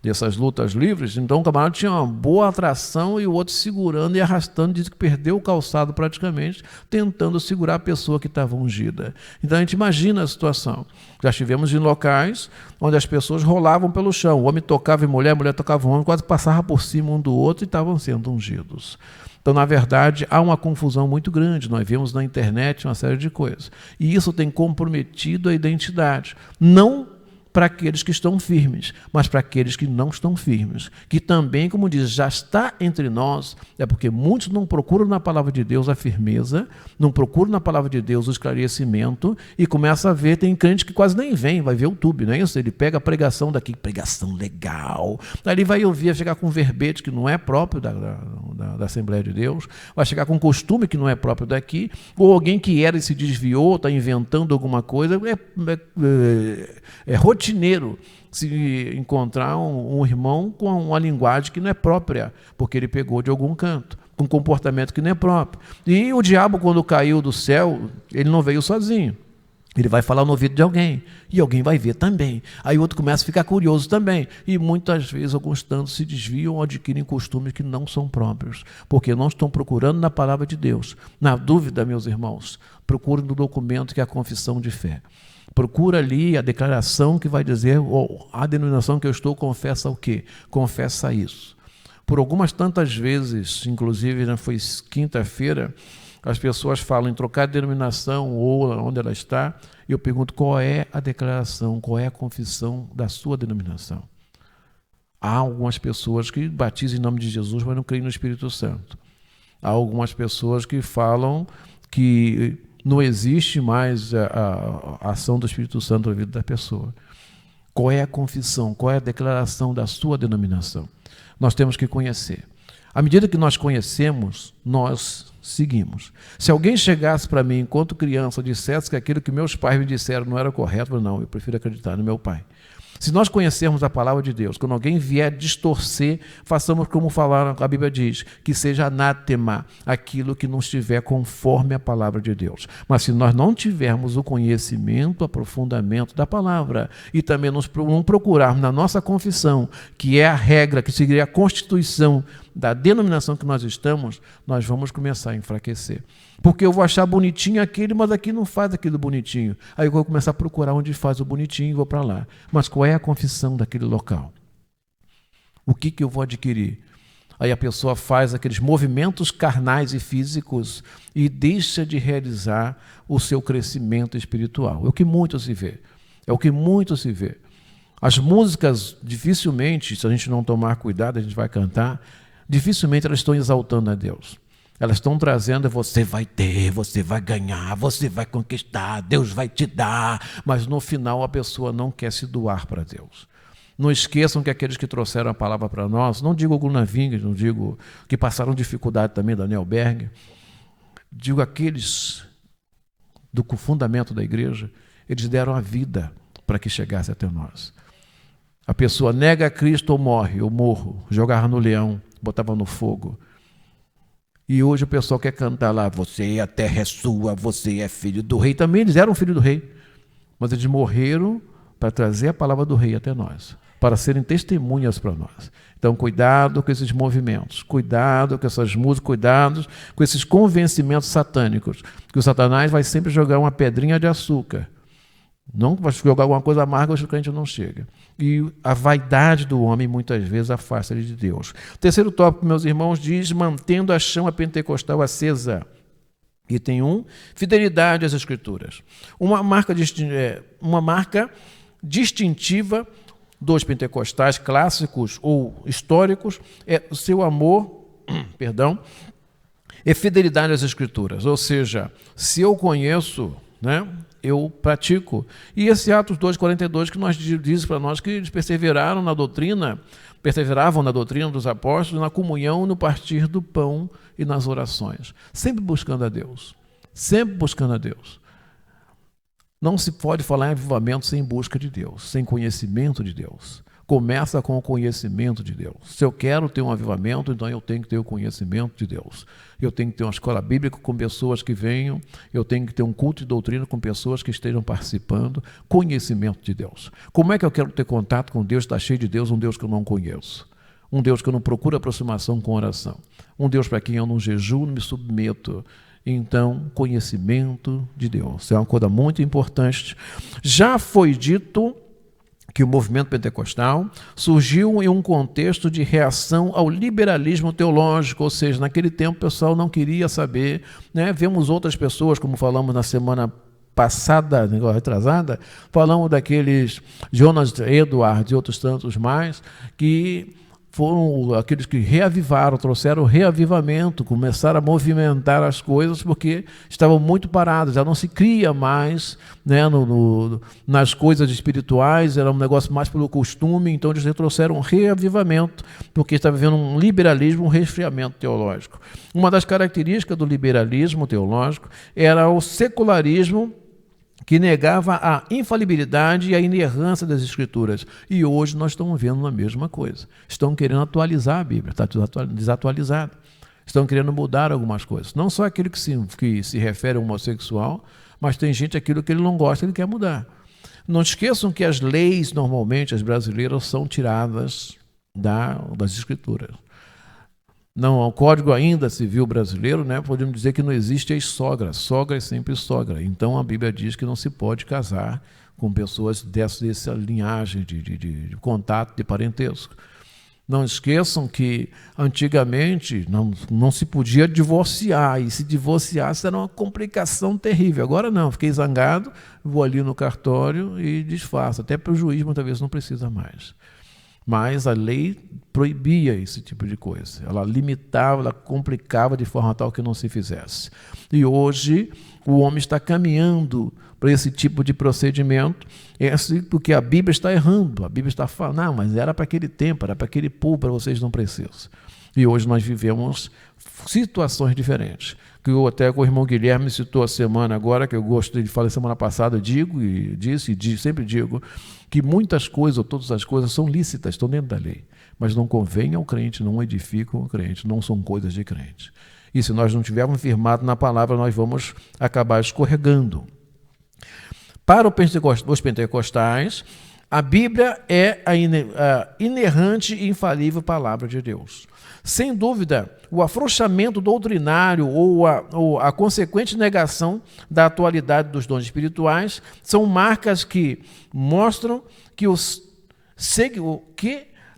dessas lutas livres, então o camarada tinha uma boa atração e o outro segurando e arrastando, diz que perdeu o calçado praticamente, tentando segurar a pessoa que estava ungida. Então a gente imagina a situação. Já estivemos em locais onde as pessoas rolavam pelo chão, o homem tocava em mulher, a mulher tocava em homem, quase passava por cima um do outro e estavam sendo ungidos. Então, na verdade, há uma confusão muito grande. Nós vemos na internet uma série de coisas. E isso tem comprometido a identidade. Não para aqueles que estão firmes, mas para aqueles que não estão firmes, que também, como diz, já está entre nós, é porque muitos não procuram na palavra de Deus a firmeza, não procuram na palavra de Deus o esclarecimento e começa a ver, tem crente que quase nem vem, vai ver o YouTube, não é isso? Ele pega a pregação daqui, pregação legal, aí ele vai ouvir, vai chegar com um verbete que não é próprio da Assembleia de Deus, vai chegar com um costume que não é próprio daqui, ou alguém que era e se desviou, está inventando alguma coisa, é rotineiro se encontrar um irmão com uma linguagem que não é própria, porque ele pegou de algum canto, com um comportamento que não é próprio. E o diabo, quando caiu do céu, ele não veio sozinho. Ele vai falar no ouvido de alguém, e alguém vai ver também. Aí o outro começa a ficar curioso também. E muitas vezes alguns tantos se desviam ou adquirem costumes que não são próprios, porque não estão procurando na palavra de Deus. Na dúvida, meus irmãos, procurem no documento que é a confissão de fé. Procura ali a declaração que vai dizer, a denominação que eu estou confessa o quê? Confessa isso. Por algumas tantas vezes, inclusive foi quinta-feira, as pessoas falam em trocar de denominação ou onde ela está, e eu pergunto qual é a declaração, qual é a confissão da sua denominação. Há algumas pessoas que batizam em nome de Jesus, mas não creem no Espírito Santo. Há algumas pessoas que falam que não existe mais a ação do Espírito Santo na vida da pessoa. Qual é a confissão, qual é a declaração da sua denominação? Nós temos que conhecer. À medida que nós conhecemos, nós seguimos. Se alguém chegasse para mim, enquanto criança, dissesse que aquilo que meus pais me disseram não era correto, não, eu prefiro acreditar no meu pai. Se nós conhecermos a palavra de Deus, quando alguém vier distorcer, façamos como a Bíblia diz, que seja anátema aquilo que não estiver conforme a palavra de Deus. Mas se nós não tivermos o conhecimento, o aprofundamento da palavra e também não procurarmos na nossa confissão, que é a regra, que seria a constituição da denominação que nós estamos, nós vamos começar a enfraquecer. Porque eu vou achar bonitinho aquele, mas aqui não faz aquilo bonitinho. Aí eu vou começar a procurar onde faz o bonitinho e vou para lá. Mas qual é a confissão daquele local? O que eu vou adquirir? Aí a pessoa faz aqueles movimentos carnais e físicos e deixa de realizar o seu crescimento espiritual. É o que muito se vê. É o que muito se vê. As músicas, dificilmente, se a gente não tomar cuidado, a gente vai cantar, dificilmente elas estão exaltando a Deus. Elas estão trazendo, você vai ter, você vai ganhar, você vai conquistar, Deus vai te dar, mas no final a pessoa não quer se doar para Deus. Não esqueçam que aqueles que trouxeram a palavra para nós, não digo o Gunnar-Ving, não digo que passaram dificuldade também, Daniel Berg, digo aqueles do fundamento da igreja, eles deram a vida para que chegasse até nós. A pessoa nega a Cristo ou morre, eu morro, jogava no leão, botava no fogo. E hoje o pessoal quer cantar lá, você, a terra é sua, você é filho do rei. Também eles eram filho do rei, mas eles morreram para trazer a palavra do rei até nós, para serem testemunhas para nós. Então, cuidado com esses movimentos, cuidado com essas músicas, cuidado com esses convencimentos satânicos, que o Satanás vai sempre jogar uma pedrinha de açúcar. Não vai jogar alguma coisa amarga, o crente não chega. E a vaidade do homem muitas vezes afasta ele de Deus. O terceiro tópico, meus irmãos, diz mantendo a chama pentecostal acesa. Item 1, fidelidade às Escrituras. Uma marca distintiva dos pentecostais clássicos ou históricos é o seu amor, é fidelidade às Escrituras. Ou seja, se eu conheço, né, eu pratico. E esse Atos 2,42 que diz para nós que eles perseveravam na doutrina dos apóstolos, na comunhão, no partir do pão e nas orações. Sempre buscando a Deus. Sempre buscando a Deus. Não se pode falar em avivamento sem busca de Deus, sem conhecimento de Deus. Começa com o conhecimento de Deus. Se eu quero ter um avivamento, então eu tenho que ter o conhecimento de Deus. Eu tenho que ter uma escola bíblica com pessoas que venham, eu tenho que ter um culto de doutrina com pessoas que estejam participando, conhecimento de Deus. Como é que eu quero ter contato com Deus, está cheio de Deus, um Deus que eu não conheço? Um Deus que eu não procuro aproximação com oração. Um Deus para quem eu não jejuo, não me submeto. Então, conhecimento de Deus. É uma coisa muito importante. Já foi dito que o movimento pentecostal surgiu em um contexto de reação ao liberalismo teológico, ou seja, naquele tempo o pessoal não queria saber, né? Vemos outras pessoas, como falamos na semana passada, retrasada, falamos daqueles Jonas Edwards e outros tantos mais, que foram aqueles que reavivaram, trouxeram o reavivamento, começaram a movimentar as coisas porque estavam muito paradas, já não se cria mais, né, nas coisas espirituais, era um negócio mais pelo costume, então eles trouxeram um reavivamento, porque estava havendo um liberalismo, um resfriamento teológico. Uma das características do liberalismo teológico era o secularismo, que negava a infalibilidade e a inerrância das Escrituras. E hoje nós estamos vendo a mesma coisa. Estão querendo atualizar a Bíblia, está desatualizada. Estão querendo mudar algumas coisas. Não só aquilo que se refere ao homossexual, mas tem gente, aquilo que ele não gosta, ele quer mudar. Não esqueçam que as leis, normalmente, as brasileiras, são tiradas das Escrituras. Não, o Código ainda Civil brasileiro, né, podemos dizer que não existe ex-sogra. Sogra é sempre sogra. Então a Bíblia diz que não se pode casar com pessoas dessa linhagem de contato, de parentesco. Não esqueçam que antigamente não se podia divorciar, e se divorciasse era uma complicação terrível. Agora não, fiquei zangado, vou ali no cartório e desfaço. Até para o juiz muitas vezes não precisa mais. Mas a lei proibia esse tipo de coisa. Ela limitava, ela complicava de forma tal que não se fizesse. E hoje o homem está caminhando para esse tipo de procedimento, porque a Bíblia está errando. A Bíblia está falando, não, mas era para aquele tempo, era para aquele povo, para vocês não precisam. E hoje nós vivemos situações diferentes. Que eu até com o irmão Guilherme citou a semana agora, que eu gostei de falar semana passada, sempre digo, que muitas coisas, ou todas as coisas, são lícitas, estão dentro da lei, mas não convém ao crente, não edificam o crente, não são coisas de crente. E se nós não tivermos firmado na palavra, nós vamos acabar escorregando. Para os pentecostais, a Bíblia é a inerrante e infalível palavra de Deus. Sem dúvida, o afrouxamento doutrinário ou a consequente negação da atualidade dos dons espirituais são marcas que mostram que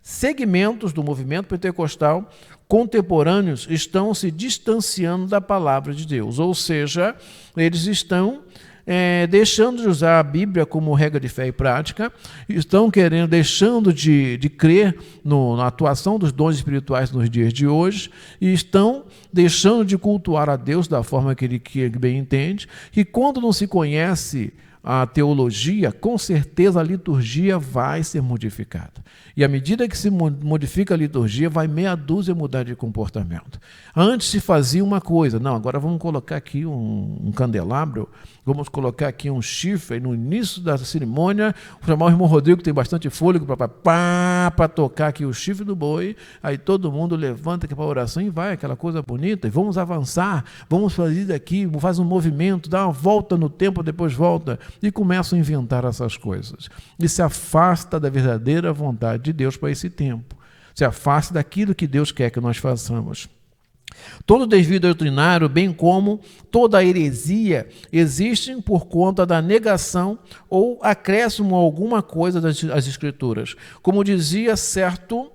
segmentos do movimento pentecostal contemporâneos estão se distanciando da palavra de Deus, ou seja, eles estão deixando de usar a Bíblia como regra de fé e prática, estão deixando de crer na atuação dos dons espirituais nos dias de hoje, e estão deixando de cultuar a Deus da forma que ele bem entende, e quando não se conhece a teologia, com certeza a liturgia vai ser modificada. E à medida que se modifica a liturgia, vai meia dúzia mudar de comportamento. Antes se fazia uma coisa, não, agora vamos colocar aqui um candelabro, vamos colocar aqui um chifre, no início da cerimônia, chamar o irmão Rodrigo, que tem bastante fôlego, para tocar aqui o chifre do boi, aí todo mundo levanta aqui para a oração e vai, aquela coisa bonita, e vamos avançar, vamos fazer daqui, faz um movimento, dá uma volta no tempo, depois volta, e começam a inventar essas coisas. E se afasta da verdadeira vontade de Deus para esse tempo. Se afasta daquilo que Deus quer que nós façamos. Todo desvio doutrinário, bem como toda heresia, existem por conta da negação ou acréscimo a alguma coisa das Escrituras. Como dizia certo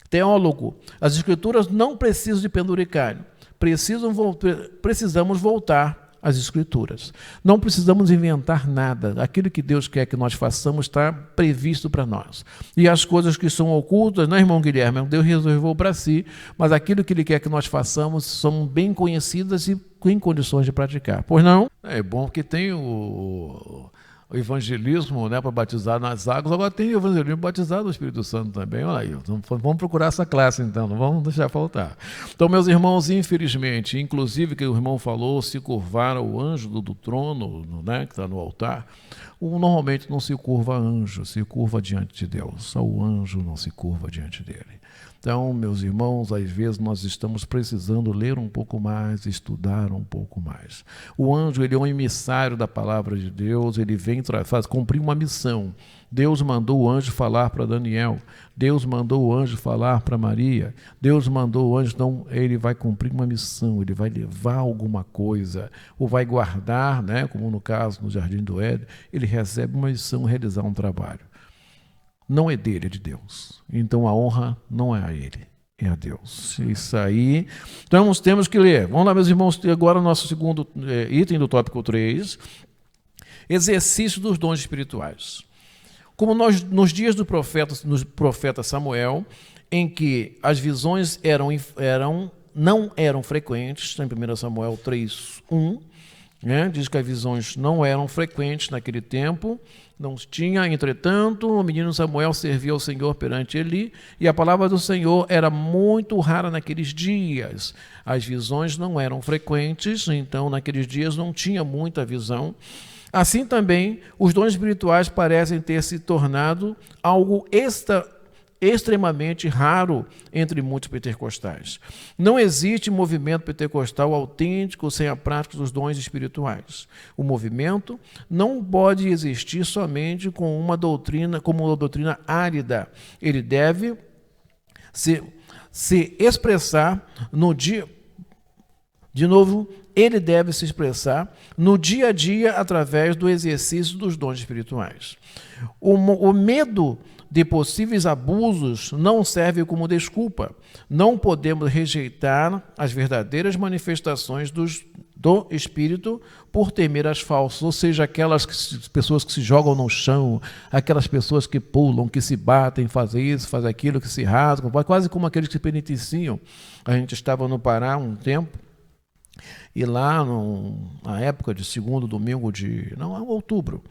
teólogo, as Escrituras não precisam de penduricalho, precisamos voltar às Escrituras. Não precisamos inventar nada. Aquilo que Deus quer que nós façamos está previsto para nós. E as coisas que são ocultas, né, irmão Guilherme? Deus reservou para si, mas aquilo que Ele quer que nós façamos são bem conhecidas e em condições de praticar. Pois não? É bom que tem o evangelismo, né, para batizar nas águas, agora tem o evangelismo batizado no Espírito Santo também. Olha aí, vamos procurar essa classe então, não vamos deixar faltar. Então, meus irmãos, infelizmente, inclusive que o irmão falou, se curvar ao anjo do trono, né, que está no altar, normalmente não se curva anjo, se curva diante de Deus, só o anjo não se curva diante dele. Então, meus irmãos, às vezes nós estamos precisando ler um pouco mais, estudar um pouco mais. O anjo, ele é um emissário da palavra de Deus, ele vem cumprir uma missão. Deus mandou o anjo falar para Daniel, Deus mandou o anjo falar para Maria, Deus mandou o anjo, então ele vai cumprir uma missão, ele vai levar alguma coisa, ou vai guardar, né, como no caso no Jardim do Éden, ele recebe uma missão, realizar um trabalho. Não é dele, é de Deus. Então a honra não é a ele, é a Deus. Isso aí. Então nós temos que ler. Vamos lá, meus irmãos, agora o nosso segundo item do tópico 3. Exercício dos dons espirituais. Como nos dias do profeta Samuel, em que as visões não eram frequentes, em 1 Samuel 3:1, né, diz que as visões não eram frequentes naquele tempo, não tinha, entretanto, o menino Samuel servia ao Senhor perante Eli, e a palavra do Senhor era muito rara naqueles dias. As visões não eram frequentes, então naqueles dias não tinha muita visão. Assim também, os dons espirituais parecem ter se tornado algo extremamente raro entre muitos pentecostais. Não existe movimento pentecostal autêntico sem a prática dos dons espirituais. O movimento não pode existir somente como uma doutrina árida. Ele deve se expressar no dia. De novo, ele deve se expressar no dia a dia através do exercício dos dons espirituais. O medo de possíveis abusos não serve como desculpa. Não podemos rejeitar as verdadeiras manifestações do Espírito por temer as falsas, ou seja, aquelas pessoas que se jogam no chão, aquelas pessoas que pulam, que se batem, fazem isso, fazem aquilo, que se rasgam, quase como aqueles que se penitenciam. A gente estava no Pará um tempo, e lá, na época de segundo domingo outubro,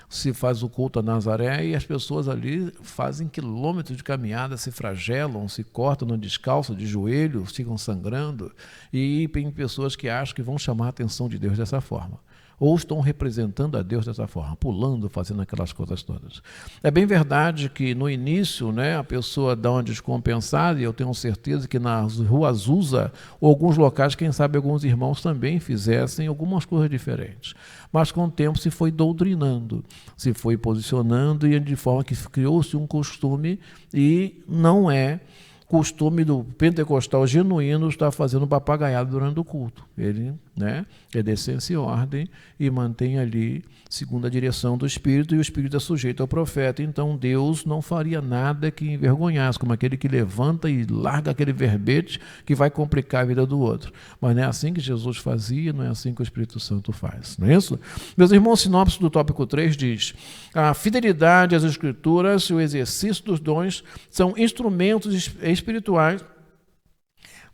se faz o culto a Nazaré e as pessoas ali fazem quilômetros de caminhada, se flagelam, se cortam no descalço, de joelho, ficam sangrando, e tem pessoas que acham que vão chamar a atenção de Deus dessa forma. Ou estão representando a Deus dessa forma, pulando, fazendo aquelas coisas todas. É bem verdade que no início, né, a pessoa dá uma descompensada, e eu tenho certeza que nas ruas Azusa, ou alguns locais, quem sabe alguns irmãos também fizessem algumas coisas diferentes. Mas com o tempo se foi doutrinando, se foi posicionando, e de forma que criou-se um costume, e não é costume do pentecostal genuíno estar fazendo papagaiado durante o culto. Ele, né, é decência e ordem e mantém ali segundo a direção do Espírito, e o Espírito é sujeito ao profeta. Então Deus não faria nada que envergonhasse, como aquele que levanta e larga aquele verbete que vai complicar a vida do outro. Mas não é assim que Jesus fazia, não é assim que o Espírito Santo faz. Não é isso? Meus irmãos, sinopse do tópico 3 diz: a fidelidade às Escrituras e o exercício dos dons são instrumentos espirituais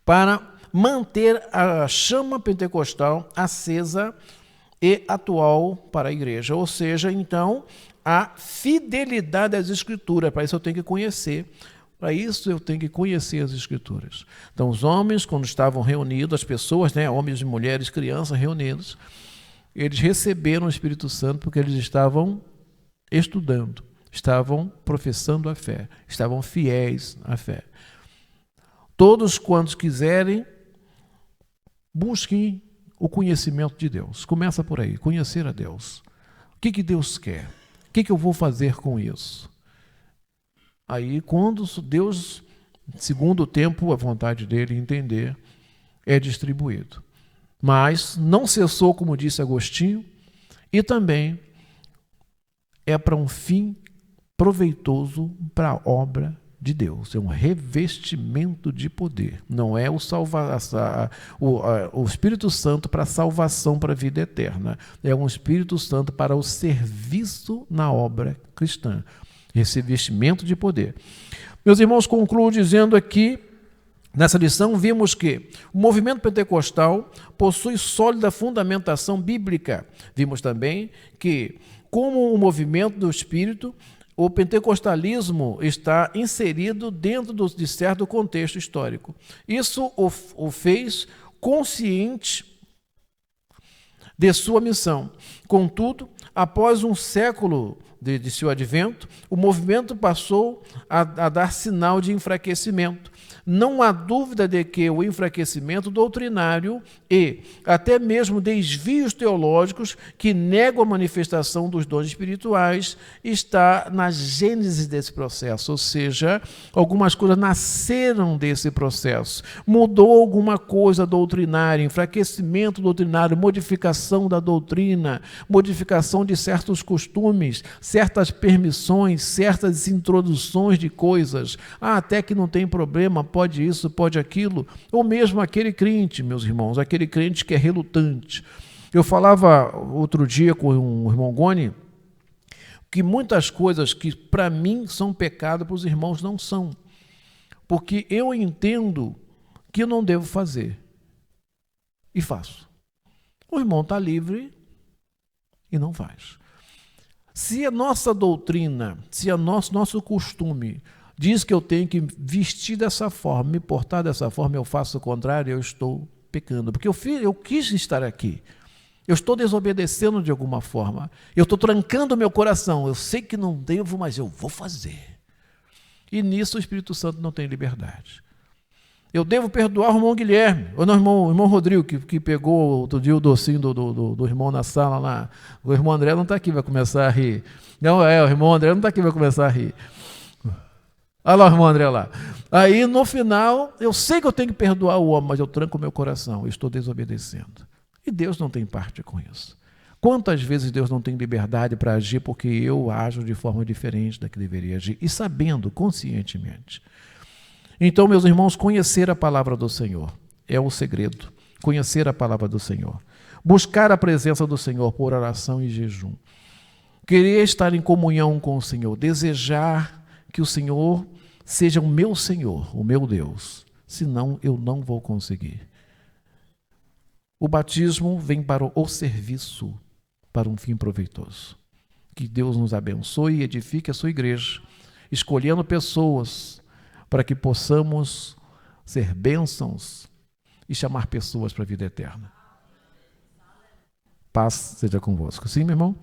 para manter a chama pentecostal acesa e atual para a igreja. Ou seja, então, a fidelidade às Escrituras. Para isso eu tenho que conhecer. Para isso eu tenho que conhecer as Escrituras. Então, os homens, quando estavam reunidos, as pessoas, né, homens e mulheres, crianças reunidos, eles receberam o Espírito Santo porque eles estavam estudando, estavam professando a fé, estavam fiéis à fé. Todos quantos quiserem, busquem o conhecimento de Deus. Começa por aí, conhecer a Deus. O que Deus quer? O que eu vou fazer com isso? Aí, quando Deus, segundo o tempo, a vontade dele entender, é distribuído. Mas não cessou, como disse Agostinho, e também é para um fim proveitoso para a obra de Deus. É um revestimento de poder. Não é o Espírito Santo para a salvação, para a vida eterna. É um Espírito Santo para o serviço na obra cristã. Esse revestimento de poder. Meus irmãos, concluo dizendo aqui, nessa lição, vimos que o movimento pentecostal possui sólida fundamentação bíblica. Vimos também que, como um movimento do Espírito, o pentecostalismo está inserido dentro de certo contexto histórico. Isso o fez consciente de sua missão. Contudo, após um século de seu advento, o movimento passou a dar sinal de enfraquecimento. Não há dúvida de que o enfraquecimento doutrinário e até mesmo desvios teológicos que negam a manifestação dos dons espirituais está na gênese desse processo, ou seja, algumas coisas nasceram desse processo. Mudou alguma coisa doutrinária, enfraquecimento doutrinário, modificação da doutrina, modificação de certos costumes, certas permissões, certas introduções de coisas. Até que não tem problema, pode isso, pode aquilo. Ou mesmo aquele crente, meus irmãos, aquele crente que é relutante. Eu falava outro dia com o irmão Goni que muitas coisas que para mim são pecado, para os irmãos não são. Porque eu entendo que eu não devo fazer. E faço. O irmão está livre e não faz. Se a nossa doutrina, se o nosso costume diz que eu tenho que vestir dessa forma, me portar dessa forma, eu faço o contrário, eu estou pecando. Porque eu quis estar aqui. Eu estou desobedecendo de alguma forma. Eu estou trancando o meu coração. Eu sei que não devo, mas eu vou fazer. E nisso o Espírito Santo não tem liberdade. Eu devo perdoar o irmão Guilherme, ou não, o irmão Rodrigo, que pegou outro dia o docinho do irmão na sala lá. O irmão André não está aqui, vai começar a rir. Não, o irmão André não está aqui, vai começar a rir. Olha lá o irmão André lá. Aí, no final, eu sei que eu tenho que perdoar o homem, mas eu tranco o meu coração, eu estou desobedecendo. E Deus não tem parte com isso. Quantas vezes Deus não tem liberdade para agir porque eu ajo de forma diferente da que deveria agir, e sabendo, conscientemente. Então, meus irmãos, conhecer a palavra do Senhor é o segredo. Conhecer a palavra do Senhor. Buscar a presença do Senhor por oração e jejum. Querer estar em comunhão com o Senhor. Desejar que o Senhor seja o meu Senhor, o meu Deus. Senão, eu não vou conseguir. O batismo vem para o serviço, para um fim proveitoso. Que Deus nos abençoe e edifique a sua igreja, escolhendo pessoas para que possamos ser bênçãos e chamar pessoas para a vida eterna. Paz seja convosco. Sim, meu irmão?